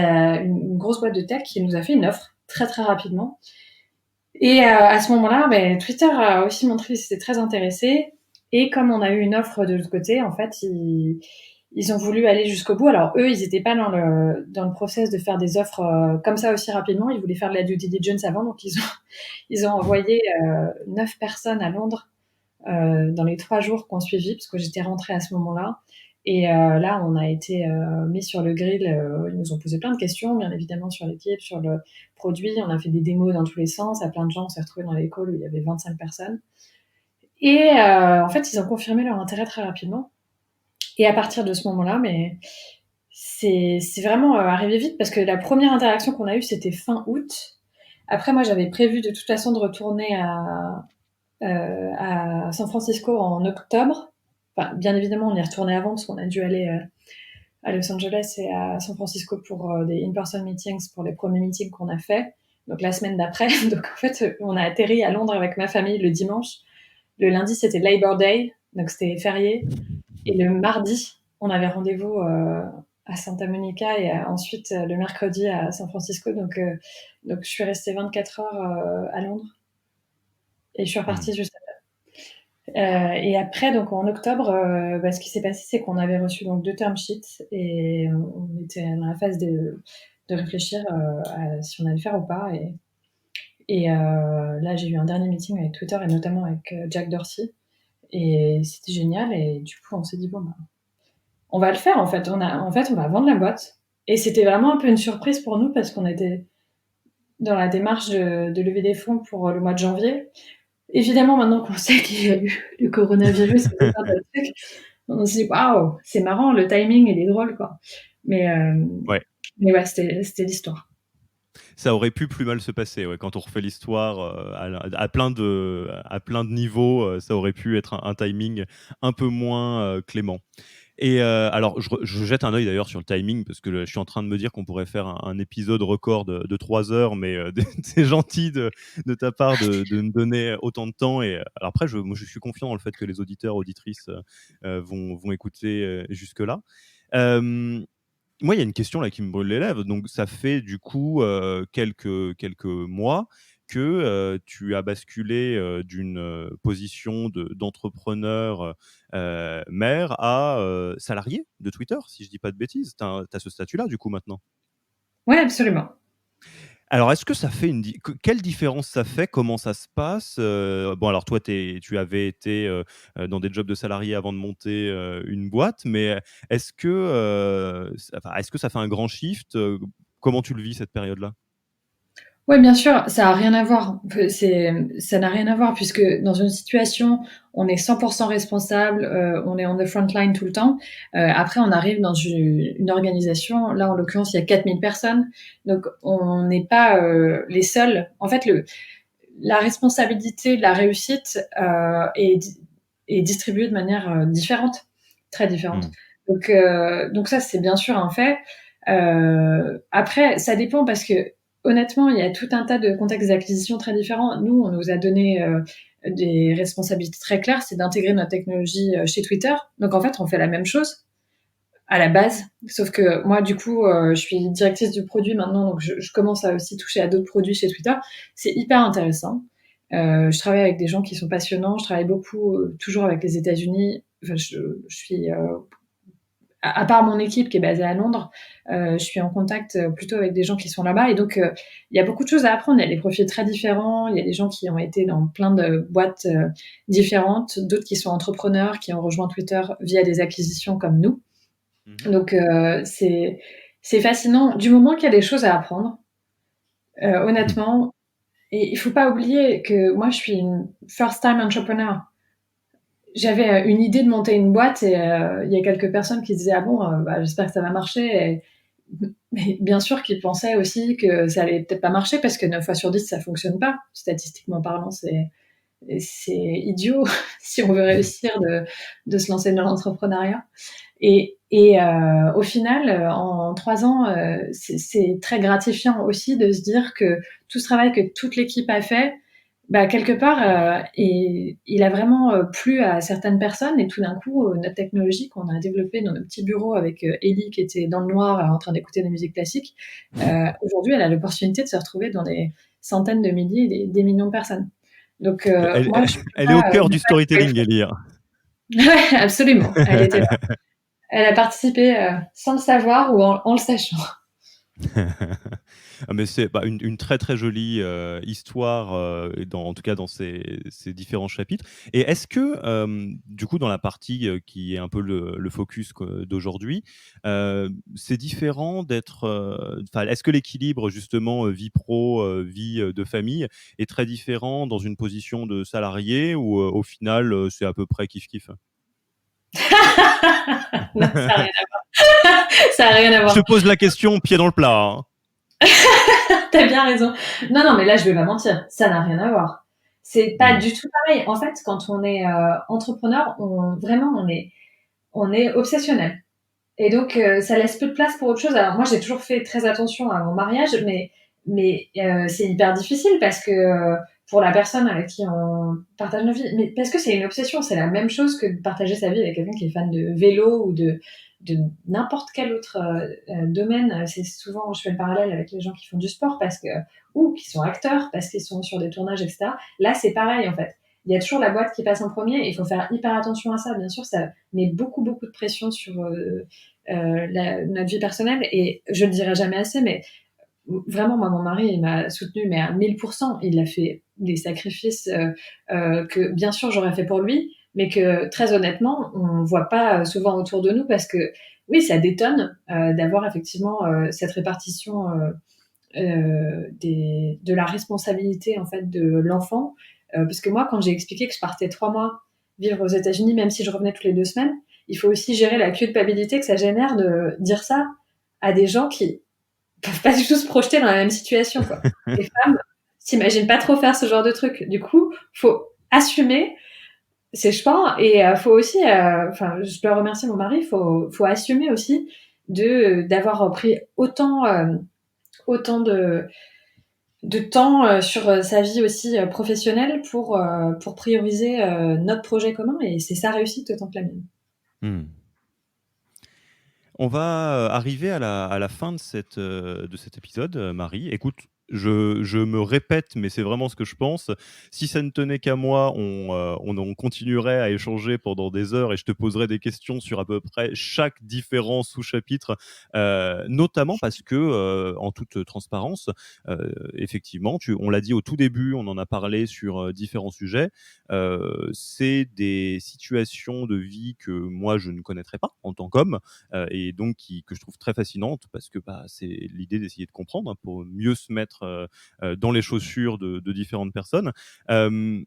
une grosse boîte de tech qui nous a fait une offre très très rapidement. Et à ce moment-là, ben, Twitter a aussi montré qu'ils étaient très intéressés. Et comme on a eu une offre de l'autre côté, en fait, ils ont voulu aller jusqu'au bout. Alors eux, ils n'étaient pas dans le process de faire des offres comme ça aussi rapidement. Ils voulaient faire de la due diligence avant, donc ils ont envoyé 9 personnes à Londres dans les 3 jours qu'on suivit, parce que j'étais rentrée à ce moment-là. Et là, on a été mis sur le grill. Ils nous ont posé plein de questions, bien évidemment, sur l'équipe, sur le produit. On a fait des démos dans tous les sens. À plein de gens, on s'est retrouvés dans les calls où il y avait 25 personnes. Et en fait, ils ont confirmé leur intérêt très rapidement. Et à partir de ce moment-là, mais c'est vraiment arrivé vite parce que la première interaction qu'on a eue, c'était fin août. Après, moi, j'avais prévu de toute façon de retourner à San Francisco en octobre. Enfin, bien évidemment, on y est retourné avant parce qu'on a dû aller à Los Angeles et à San Francisco pour des in-person meetings, pour les premiers meetings qu'on a fait. Donc la semaine d'après. Donc en fait, on a atterri à Londres avec ma famille le dimanche. Le lundi, c'était Labor Day, donc c'était férié. Et le mardi, on avait rendez-vous à Santa Monica et ensuite le mercredi à San Francisco. Donc je suis restée 24 heures à Londres et je suis Mmh. repartie juste et après, donc en octobre, ce qui s'est passé, c'est qu'on avait reçu donc 2 term sheets et on était dans la phase de réfléchir à si on allait le faire ou pas. Et là, j'ai eu un dernier meeting avec Twitter et notamment avec Jack Dorsey. Et c'était génial. Et du coup, on s'est dit, bon, bah, on va le faire en fait. On va vendre la boîte. Et c'était vraiment un peu une surprise pour nous parce qu'on était dans la démarche de lever des fonds pour le mois de janvier. Évidemment, maintenant qu'on sait qu'il y a eu le coronavirus et tout un tas de trucs, on se dit waouh, c'est marrant, le timing il est drôle quoi. Mais, euh, Ouais. mais ouais, c'était l'histoire. Ça aurait pu plus mal se passer, ouais, quand on refait l'histoire, à plein de niveaux, ça aurait pu être un timing un peu moins, clément. Et alors je jette un œil d'ailleurs sur le timing parce que je suis en train de me dire qu'on pourrait faire un épisode record de 3 heures, mais c'est gentil de ta part de me donner autant de temps. Et alors après moi je suis confiant dans le fait que les auditeurs, auditrices, vont écouter, jusque-là. Hem Moi, il y a une question là qui me brûle les lèvres. Donc, ça fait du coup quelques mois que tu as basculé d'une position d'entrepreneur mère à salarié de Twitter, si je dis pas de bêtises. Tu as ce statut-là du coup maintenant. Ouais, absolument. Alors, est-ce que ça fait quelle différence ça fait? Comment ça se passe? Bon, alors toi, tu avais été dans des jobs de salarié avant de monter une boîte, mais est-ce que ça fait un grand shift? Comment tu le vis cette période-là? Oui, bien sûr, ça a rien à voir. Ça n'a rien à voir puisque dans une situation, on est 100% responsable, on est on the front line tout le temps. Après, on arrive dans une organisation, là, en l'occurrence, il y a 4000 personnes, donc on n'est pas les seuls. En fait, la responsabilité de la réussite est distribuée de manière différente, très différente. Mmh. Donc ça, c'est bien sûr un fait. Après, ça dépend parce que honnêtement, il y a tout un tas de contextes d'acquisition très différents. Nous, on nous a donné des responsabilités très claires, c'est d'intégrer notre technologie chez Twitter. Donc en fait, on fait la même chose à la base, sauf que moi, du coup, je suis directrice du produit maintenant, donc je commence à aussi toucher à d'autres produits chez Twitter. C'est hyper intéressant. Je travaille avec des gens qui sont passionnants. Je travaille beaucoup, toujours avec les États-Unis. Enfin, je suis à part mon équipe qui est basée à Londres, je suis en contact plutôt avec des gens qui sont là-bas. Et donc, il y a beaucoup de choses à apprendre. Il y a des profils très différents. Il y a des gens qui ont été dans plein de boîtes différentes, d'autres qui sont entrepreneurs, qui ont rejoint Twitter via des acquisitions comme nous. Mmh. Donc, c'est fascinant. Du moment qu'il y a des choses à apprendre, honnêtement, et il faut pas oublier que moi, je suis une first-time entrepreneur. J'avais une idée de monter une boîte et il y a quelques personnes qui disaient ah bon bah, j'espère que ça va marcher et, mais bien sûr qu'ils pensaient aussi que ça allait peut-être pas marcher parce que 9 fois sur 10 ça fonctionne pas statistiquement parlant, c'est idiot si on veut réussir de se lancer dans l'entrepreneuriat et au final en 3 ans c'est très gratifiant aussi de se dire que tout ce travail que toute l'équipe a fait, bah, quelque part, il a vraiment plu à certaines personnes et tout d'un coup, notre technologie qu'on a développée dans nos petits bureaux avec Ellie qui était dans le noir en train d'écouter de la musique classique, aujourd'hui, elle a l'opportunité de se retrouver dans des centaines de milliers, des millions de personnes. Donc, Elle moi, je peux elle est au pas cœur ne du pas être storytelling, grateful. Elie. Ouais, absolument, elle était là. Elle a participé sans le savoir ou en le sachant. Ah mais c'est, bah, une très, très jolie, histoire, et en tout cas dans ces différents chapitres. Et est-ce que, du coup, dans la partie, qui est un peu le focus d'aujourd'hui, c'est différent d'être, enfin, est-ce que l'équilibre justement, vie pro, vie, de famille est très différent dans une position de salarié ou, au final, c'est à peu près kiff kiff? Non, ça a rien à voir. Ça a rien à Je te voir. pose la question pied dans le plat, hein. T'as bien raison. Non, non, mais là, je vais pas mentir, ça n'a rien à voir. C'est pas Mmh. du tout pareil. En fait, quand on est entrepreneur, vraiment, on est obsessionnel. Et donc, ça laisse peu de place pour autre chose. Alors moi, j'ai toujours fait très attention à mon mariage, mais c'est hyper difficile parce que pour la personne avec qui on partage nos vies, mais parce que c'est une obsession, c'est la même chose que de partager sa vie avec quelqu'un qui est fan de vélo ou de n'importe quel autre domaine. C'est souvent, je fais le parallèle avec les gens qui font du sport parce que ou qui sont acteurs parce qu'ils sont sur des tournages, etc. Là, c'est pareil en fait. Il y a toujours la boîte qui passe en premier. Il faut faire hyper attention à ça. Bien sûr, ça met beaucoup beaucoup de pression sur notre vie personnelle. Et je le dirai jamais assez, mais vraiment, moi, mon mari, il m'a soutenu, mais à 1000%. Il a fait des sacrifices que, bien sûr, j'aurais fait pour lui, mais que, très honnêtement, on voit pas souvent autour de nous parce que, oui, ça détonne d'avoir effectivement cette répartition de la responsabilité, en fait, de l'enfant. Parce que moi, quand j'ai expliqué que je partais 3 mois vivre aux États-Unis, même si je revenais toutes les 2 semaines, il faut aussi gérer la culpabilité que ça génère de dire ça à des gens qui peuvent pas du tout se projeter dans la même situation, quoi. Les femmes s'imaginent pas trop faire ce genre de truc. Du coup, faut assumer ses choix et faut aussi, enfin, je dois remercier mon mari, faut assumer aussi d'avoir pris autant de temps sur sa vie aussi professionnelle pour prioriser notre projet commun et c'est sa réussite autant que la mienne. Mmh. On va arriver à la fin de cet épisode, Marie. Écoute, je me répète, mais c'est vraiment ce que je pense. Si ça ne tenait qu'à moi, on continuerait à échanger pendant des heures et je te poserais des questions sur à peu près chaque différent sous-chapitre, notamment parce que, en toute transparence, effectivement, on l'a dit au tout début, on en a parlé sur différents sujets. C'est des situations de vie que moi, je ne connaîtrais pas en tant qu'homme et donc que je trouve très fascinante parce que bah, c'est l'idée d'essayer de comprendre pour mieux se mettre dans les chaussures de différentes personnes. Euh,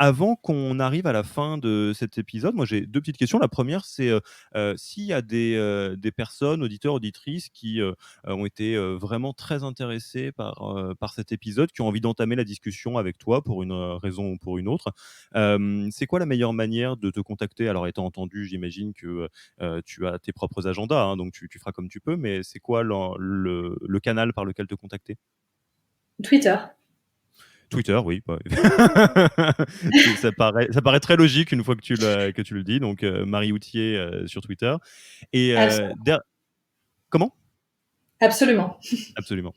Avant qu'on arrive à la fin de cet épisode, moi j'ai deux petites questions. La première, c'est s'il y a des personnes, auditeurs, auditrices, qui ont été vraiment très intéressés par cet épisode, qui ont envie d'entamer la discussion avec toi pour une raison ou pour une autre. C'est quoi la meilleure manière de te contacter? Alors, étant entendu, j'imagine que tu as tes propres agendas, hein, donc tu feras comme tu peux, mais c'est quoi le canal par lequel te contacter? Twitter. Twitter, oui. Bah, ça paraît très logique une fois que tu le dis. Donc, Marie Houtier sur Twitter. Et comment? Absolument. Absolument.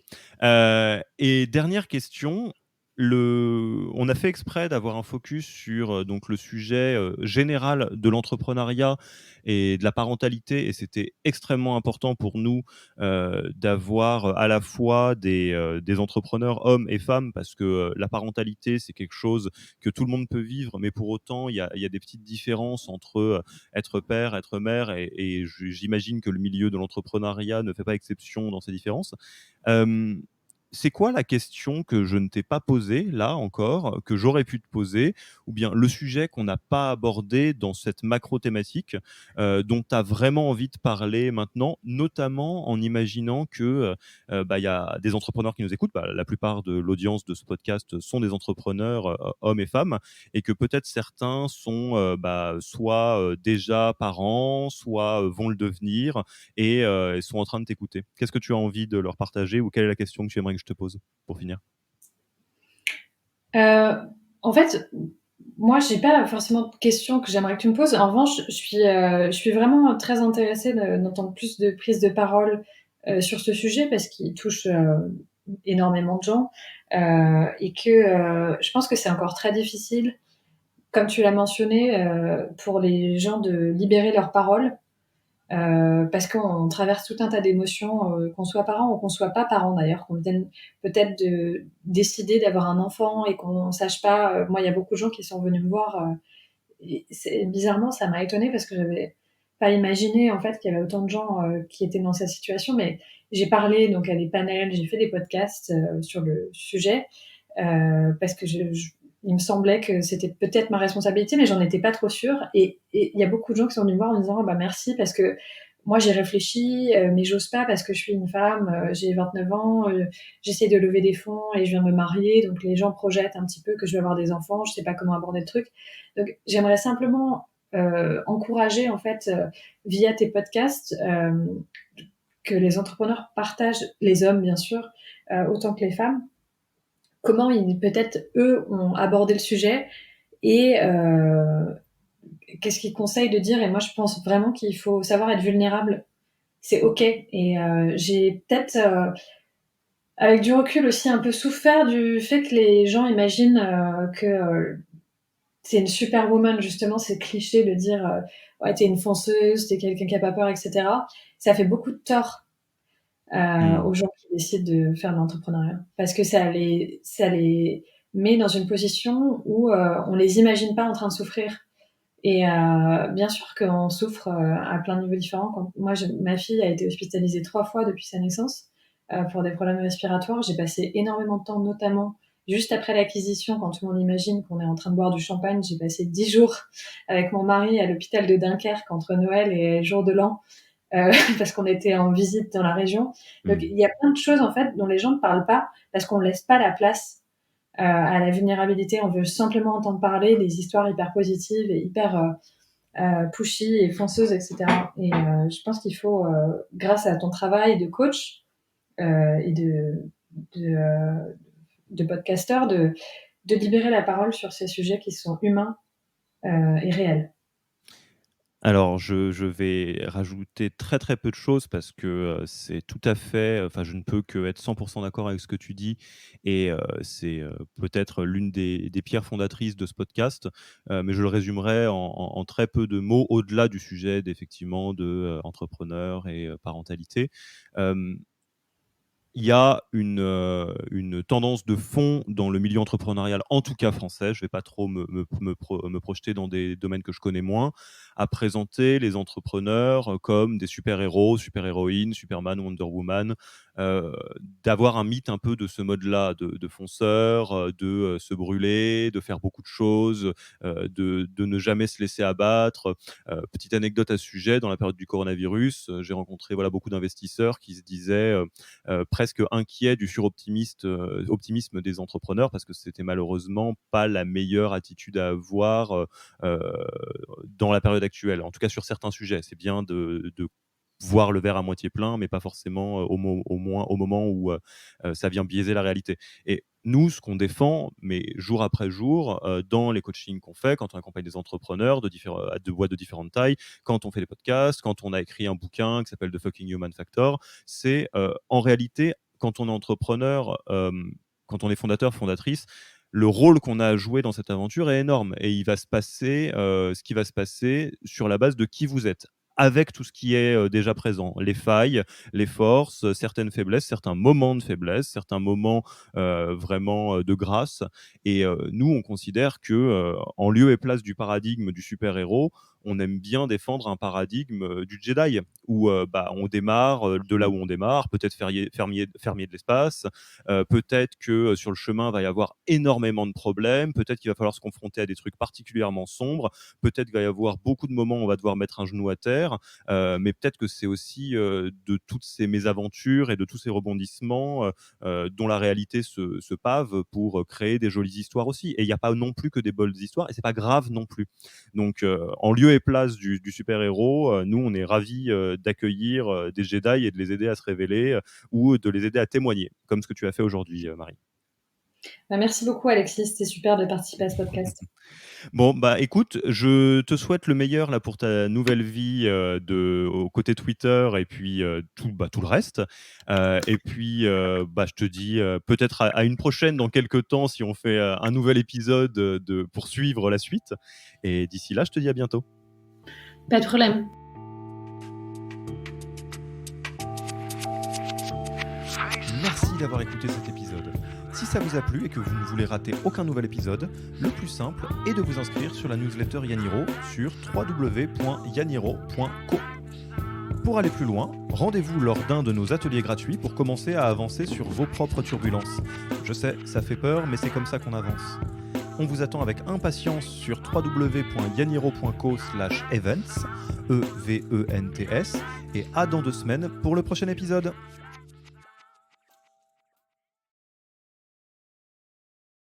Et dernière question, on a fait exprès d'avoir un focus sur donc le sujet général de l'entrepreneuriat et de la parentalité, et c'était extrêmement important pour nous d'avoir à la fois des entrepreneurs hommes et femmes, parce que la parentalité, c'est quelque chose que tout le monde peut vivre, mais pour autant, il y a des petites différences entre être père, être mère, et j'imagine que le milieu de l'entrepreneuriat ne fait pas exception dans ces différences. Euh, c'est quoi la question que je ne t'ai pas posée là encore, que j'aurais pu te poser, ou bien le sujet qu'on n'a pas abordé dans cette macro thématique, dont tu as vraiment envie de parler maintenant, notamment en imaginant que bah, y a des entrepreneurs qui nous écoutent. Bah, la plupart de l'audience de ce podcast sont des entrepreneurs, hommes et femmes, et que peut-être certains sont bah, soit déjà parents, soit vont le devenir, et ils sont en train de t'écouter. Qu'est-ce que tu as envie de leur partager, ou quelle est la question que tu aimerais que je te pose pour finir? Euh, En fait, moi, j'ai pas forcément de questions que j'aimerais que tu me poses. En revanche, je suis vraiment très intéressée d'entendre plus de prises de parole sur ce sujet parce qu'il touche énormément de gens et que je pense que c'est encore très difficile, comme tu l'as mentionné, pour les gens de libérer leur parole. Parce qu'on traverse tout un tas d'émotions, qu'on soit parent ou qu'on soit pas parent d'ailleurs, qu'on vienne peut-être de décider d'avoir un enfant et qu'on sache pas. Moi, il y a beaucoup de gens qui sont venus me voir. Et bizarrement, ça m'a étonnée parce que j'avais pas imaginé en fait qu'il y avait autant de gens qui étaient dans cette situation. Mais j'ai parlé donc à des panels, j'ai fait des podcasts sur le sujet parce que il me semblait que c'était peut-être ma responsabilité, mais j'en étais pas trop sûre. Et il y a beaucoup de gens qui sont venus me voir en me disant oh, bah merci parce que moi j'ai réfléchi, mais j'ose pas parce que je suis une femme, j'ai 29 ans, j'essaie de lever des fonds et je viens de me marier, donc les gens projettent un petit peu que je vais avoir des enfants, je sais pas comment aborder le truc. Donc j'aimerais simplement encourager en fait via tes podcasts que les entrepreneurs partagent, les hommes bien sûr, autant que les femmes, comment ils peut-être eux ont abordé le sujet et qu'est-ce qu'ils conseillent de dire. Et moi, je pense vraiment qu'il faut savoir être vulnérable. C'est OK. Et j'ai peut-être, avec du recul aussi, un peu souffert du fait que les gens imaginent que c'est une superwoman, justement, c'est cliché de dire ouais, t'es une fonceuse, t'es quelqu'un qui a pas peur, etc. Ça fait beaucoup de tort Hmm. aux gens qui décident de faire de l'entrepreneuriat. Parce que ça les met dans une position où on les imagine pas en train de souffrir. Et bien sûr qu'on souffre à plein de niveaux différents. Moi, ma fille a été hospitalisée 3 fois depuis sa naissance pour des problèmes respiratoires. J'ai passé énormément de temps, notamment juste après l'acquisition, quand tout le monde imagine qu'on est en train de boire du champagne. J'ai passé 10 jours avec mon mari à l'hôpital de Dunkerque entre Noël et jour de l'an parce qu'on était en visite dans la région. Donc, Mmh. il y a plein de choses, en fait, dont les gens ne parlent pas parce qu'on ne laisse pas la place à la vulnérabilité. On veut simplement entendre parler des histoires hyper positives et hyper pushy et fonceuses, etc. Et je pense qu'il faut, grâce à ton travail de coach et de, euh, de podcasteur, de libérer la parole sur ces sujets qui sont humains et réels. Alors je vais rajouter très, très peu de choses parce que, c'est tout à fait enfin, je ne peux qu'être 100 d'accord avec ce que tu dis et c'est, peut-être l'une des pierres fondatrices de ce podcast, mais je le résumerai en très peu de mots au-delà du sujet d'effectivement de, entrepreneur et parentalité. Hem Il y a une tendance de fond dans le milieu entrepreneurial, en tout cas français, je ne vais pas trop me projeter dans des domaines que je connais moins, à présenter les entrepreneurs comme des super-héros, super-héroïnes, Superman, Wonder Woman, heu, d'avoir un mythe un peu de ce mode-là, de fonceur, de, se brûler, de faire beaucoup de choses, de ne jamais se laisser abattre. Petite anecdote à ce sujet, dans la période du coronavirus, j'ai rencontré, voilà, beaucoup d'investisseurs qui se disaient, presque inquiet du optimisme des entrepreneurs parce que c'était malheureusement pas la meilleure attitude à avoir dans la période actuelle. En tout cas sur certains sujets. C'est bien de voir le verre à moitié plein, mais pas forcément au moins au moment où ça vient biaiser la réalité. Et nous, ce qu'on défend, mais jour après jour, dans les coachings qu'on fait, quand on accompagne des entrepreneurs de boîtes de différentes tailles, quand on fait des podcasts, quand on a écrit un bouquin qui s'appelle The Fucking Human Factor, c'est en réalité, quand on est entrepreneur, quand on est fondateur, fondatrice, le rôle qu'on a à jouer dans cette aventure est énorme et il va se passer ce qui va se passer sur la base de qui vous êtes, avec tout ce qui est déjà présent, les failles, les forces, certaines faiblesses, certains moments de faiblesse, certains moments vraiment de grâce. Et nous, on considère que en lieu et place du paradigme du super-héros, on aime bien défendre un paradigme du Jedi, où bah, on démarre de là où on démarre, peut-être fermier de l'espace, peut-être que sur le chemin, il va y avoir énormément de problèmes, peut-être qu'il va falloir se confronter à des trucs particulièrement sombres, peut-être qu'il va y avoir beaucoup de moments où on va devoir mettre un genou à terre, mais peut-être que c'est aussi de toutes ces mésaventures et de tous ces rebondissements dont la réalité se pave pour créer des jolies histoires aussi. Et il n'y a pas non plus que des belles histoires, et c'est pas grave non plus. Donc, en lieu et place du super-héros, nous, on est ravis d'accueillir des Jedi et de les aider à se révéler ou de les aider à témoigner, comme ce que tu as fait aujourd'hui, Marie. Bah, merci beaucoup, Alexis. C'était super de participer à ce podcast. Bon, bah écoute, je te souhaite le meilleur là pour ta nouvelle vie au côté Twitter et puis tout le reste. Et puis, bah, je te dis peut-être à une prochaine dans quelques temps si on fait un nouvel épisode de poursuivre la suite. Et d'ici là, je te dis à bientôt. Pas de problème. Merci d'avoir écouté cet épisode. Si ça vous a plu et que vous ne voulez rater aucun nouvel épisode, le plus simple est de vous inscrire sur la newsletter Yaniro sur www.yaniro.co. Pour aller plus loin, rendez-vous lors d'un de nos ateliers gratuits pour commencer à avancer sur vos propres turbulences. Je sais, ça fait peur, mais c'est comme ça qu'on avance. On vous attend avec impatience sur www.yaniro.co/events, EVENTS, et à dans 2 semaines pour le prochain épisode.